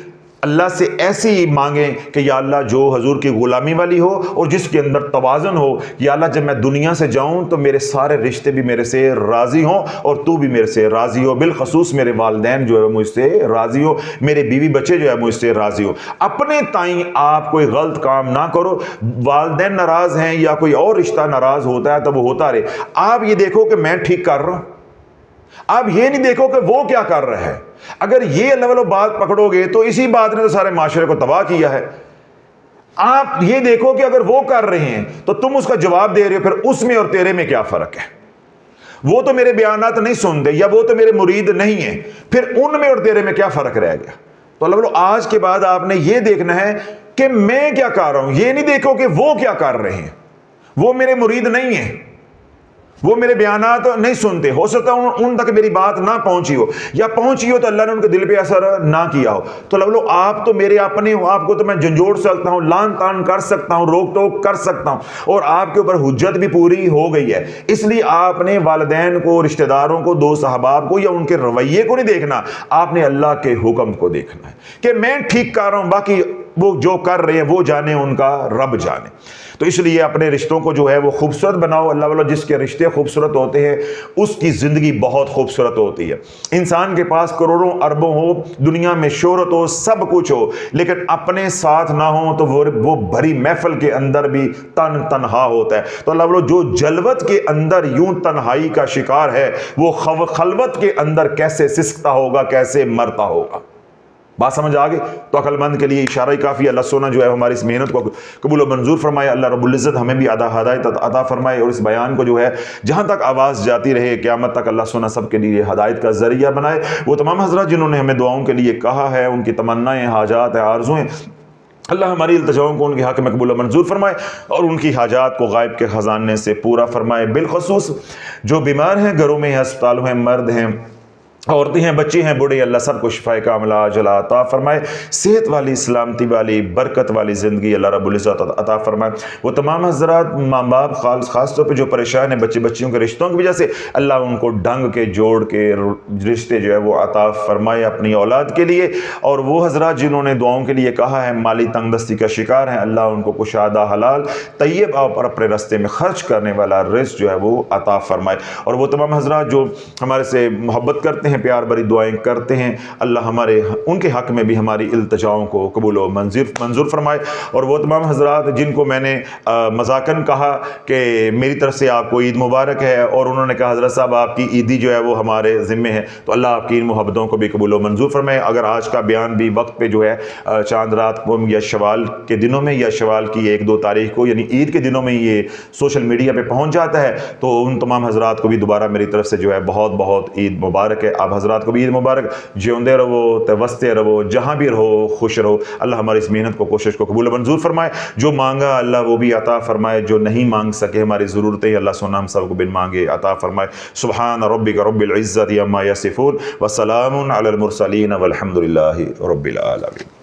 اللہ سے ایسی مانگیں کہ یا اللہ جو حضور کی غلامی والی ہو اور جس کے اندر توازن ہو، یا اللہ جب میں دنیا سے جاؤں تو میرے سارے رشتے بھی میرے سے راضی ہوں اور تو بھی میرے سے راضی ہو، بالخصوص میرے والدین جو ہے مجھ سے راضی ہو، میرے بیوی بچے جو ہے مجھ سے راضی ہو۔ اپنے تائیں آپ کوئی غلط کام نہ کرو، والدین ناراض ہیں یا کوئی اور رشتہ ناراض ہوتا ہے تو وہ ہوتا رہے، آپ یہ دیکھو کہ میں ٹھیک کر رہا ہوں، آپ یہ نہیں دیکھو کہ وہ کیا کر رہا ہے۔ اگر یہ اللہ بات پکڑو گے تو اسی بات نے تو سارے معاشرے کو تباہ کیا ہے۔ آپ یہ دیکھو کہ اگر وہ کر رہے ہیں تو تم اس کا جواب دے رہے ہو، پھر اس میں اور تیرے میں کیا فرق ہے؟ وہ تو میرے بیانات نہیں سنتے یا وہ تو میرے مرید نہیں ہیں، پھر ان میں اور تیرے میں کیا فرق رہ گیا؟ تو اللہ آج کے بعد آپ نے یہ دیکھنا ہے کہ میں کیا کر رہا ہوں، یہ نہیں دیکھو کہ وہ کیا کر رہے ہیں۔ وہ میرے مرید نہیں ہیں، وہ میرے بیانات نہیں سنتے، ہو سکتا ہے ان تک میری بات نہ پہنچی ہو، یا پہنچی ہو تو اللہ نے ان کے دل پہ اثر نہ کیا ہو۔ تو لوگو آپ تو میرے اپنے ہو، آپ کو تو میں جھنجھوڑ سکتا ہوں، لان تان کر سکتا ہوں، روک ٹوک کر سکتا ہوں، اور آپ کے اوپر حجت بھی پوری ہو گئی ہے۔ اس لیے آپ نے والدین کو، رشتہ داروں کو، دوست احباب کو یا ان کے رویے کو نہیں دیکھنا، آپ نے اللہ کے حکم کو دیکھنا ہے کہ میں ٹھیک کر رہا ہوں، باقی وہ جو کر رہے ہیں وہ جانے، ان کا رب جانے۔ تو اس لیے اپنے رشتوں کو جو ہے وہ خوبصورت بناؤ۔ اللہ والا جس کے رشتے خوبصورت ہوتے ہیں اس کی زندگی بہت خوبصورت ہوتی ہے۔ انسان کے پاس کروڑوں اربوں ہو، دنیا میں شہرت ہو، سب کچھ ہو، لیکن اپنے ساتھ نہ ہو تو وہ بھری محفل کے اندر بھی تنہا ہوتا ہے۔ تو اللہ والا جو جلوت کے اندر یوں تنہائی کا شکار ہے، وہ خلوت کے اندر کیسے سسکتا ہوگا، کیسے مرتا ہوگا۔ بات سمجھ آ گئی؟ تو عقل مند کے لیے اشارہ ہی کافی۔ اللہ سونا جو ہے ہماری اس محنت کو قبول و منظور فرمائے۔ اللہ رب العزت ہمیں بھی ہدایت عطا فرمائے، اور اس بیان کو جو ہے جہاں تک آواز جاتی رہے قیامت تک اللہ سونا سب کے لیے ہدایت کا ذریعہ بنائے۔ وہ تمام حضرات جنہوں نے ہمیں دعاؤں کے لیے کہا ہے، ان کی تمنائیں، حاجات، آرزویں، اللہ ہماری التجاؤں کو ان کے حق میں قبول و منظور فرمائے، اور ان کی حاجات کو غائب کے خزانے سے پورا فرمائے۔ بالخصوص جو بیمار ہیں، گھروں میں ہیں، اسپتالوں ہیں، مرد ہیں، عورتیں ہیں، بچے ہیں، بوڑھے، اللہ سب کو شفائے کاملہ عاجلہ عطا فرمائے، صحت والی، سلامتی والی، برکت والی زندگی اللہ رب العزت عطا فرمائے۔ وہ تمام حضرات ماں باپ خاص طور پہ جو پریشان ہیں بچیوں کے رشتوں کی وجہ سے، اللہ ان کو ڈھنگ کے جوڑ کے رشتے جو ہے وہ عطا فرمائے اپنی اولاد کے لیے۔ اور وہ حضرات جنہوں نے دعاؤں کے لیے کہا ہے، مالی تنگ دستی کا شکار ہیں، اللہ ان کو کشادہ، حلال، طیب اور اپنے راستے میں خرچ کرنے والا رزق جو ہے وہ عطا فرمائے۔ اور وہ تمام حضرات جو ہمارے سے محبت کرتے ہیں، پیار بری دعائیں کرتے ہیں، اللہ ہمارے ان کے حق میں بھی ہماری التجاؤں کو قبول و منظور فرمائے۔ اور وہ تمام حضرات جن کو میں نے مذاقاً کہا کہ میری طرف سے آپ کو عید مبارک ہے، اور انہوں نے کہا حضرت صاحب آپ کی عیدی جو ہے وہ ہمارے ذمے ہے، تو اللہ آپ کی ان محبتوں کو بھی قبول و منظور فرمائے۔ اگر آج کا بیان بھی وقت پہ جو ہے چاند رات کو یا شوال کے دنوں میں، یا شوال کی 1-2 تاریخ کو، یعنی عید کے دنوں میں یہ سوشل میڈیا پہ پہنچ جاتا ہے، تو ان تمام حضرات کو بھی دوبارہ میری طرف سے جو ہے بہت بہت عید مبارک ہے۔ آپ حضرات کو بھی عید مبارک۔ جیوندے رہو، توستے رہو، جہاں بھی رہو خوش رہو۔ اللہ ہماری اس محنت کو، کوشش کو قبول و منظور فرمائے۔ جو مانگا اللہ وہ بھی عطا فرمائے، جو نہیں مانگ سکے ہماری ضرورتیں اللہ سونا ہم سب کو بن مانگے عطا فرمائے۔ سبحان ربک رب العزت عما یصفون وسلام علی المرسلین والحمد للہ رب العالمین۔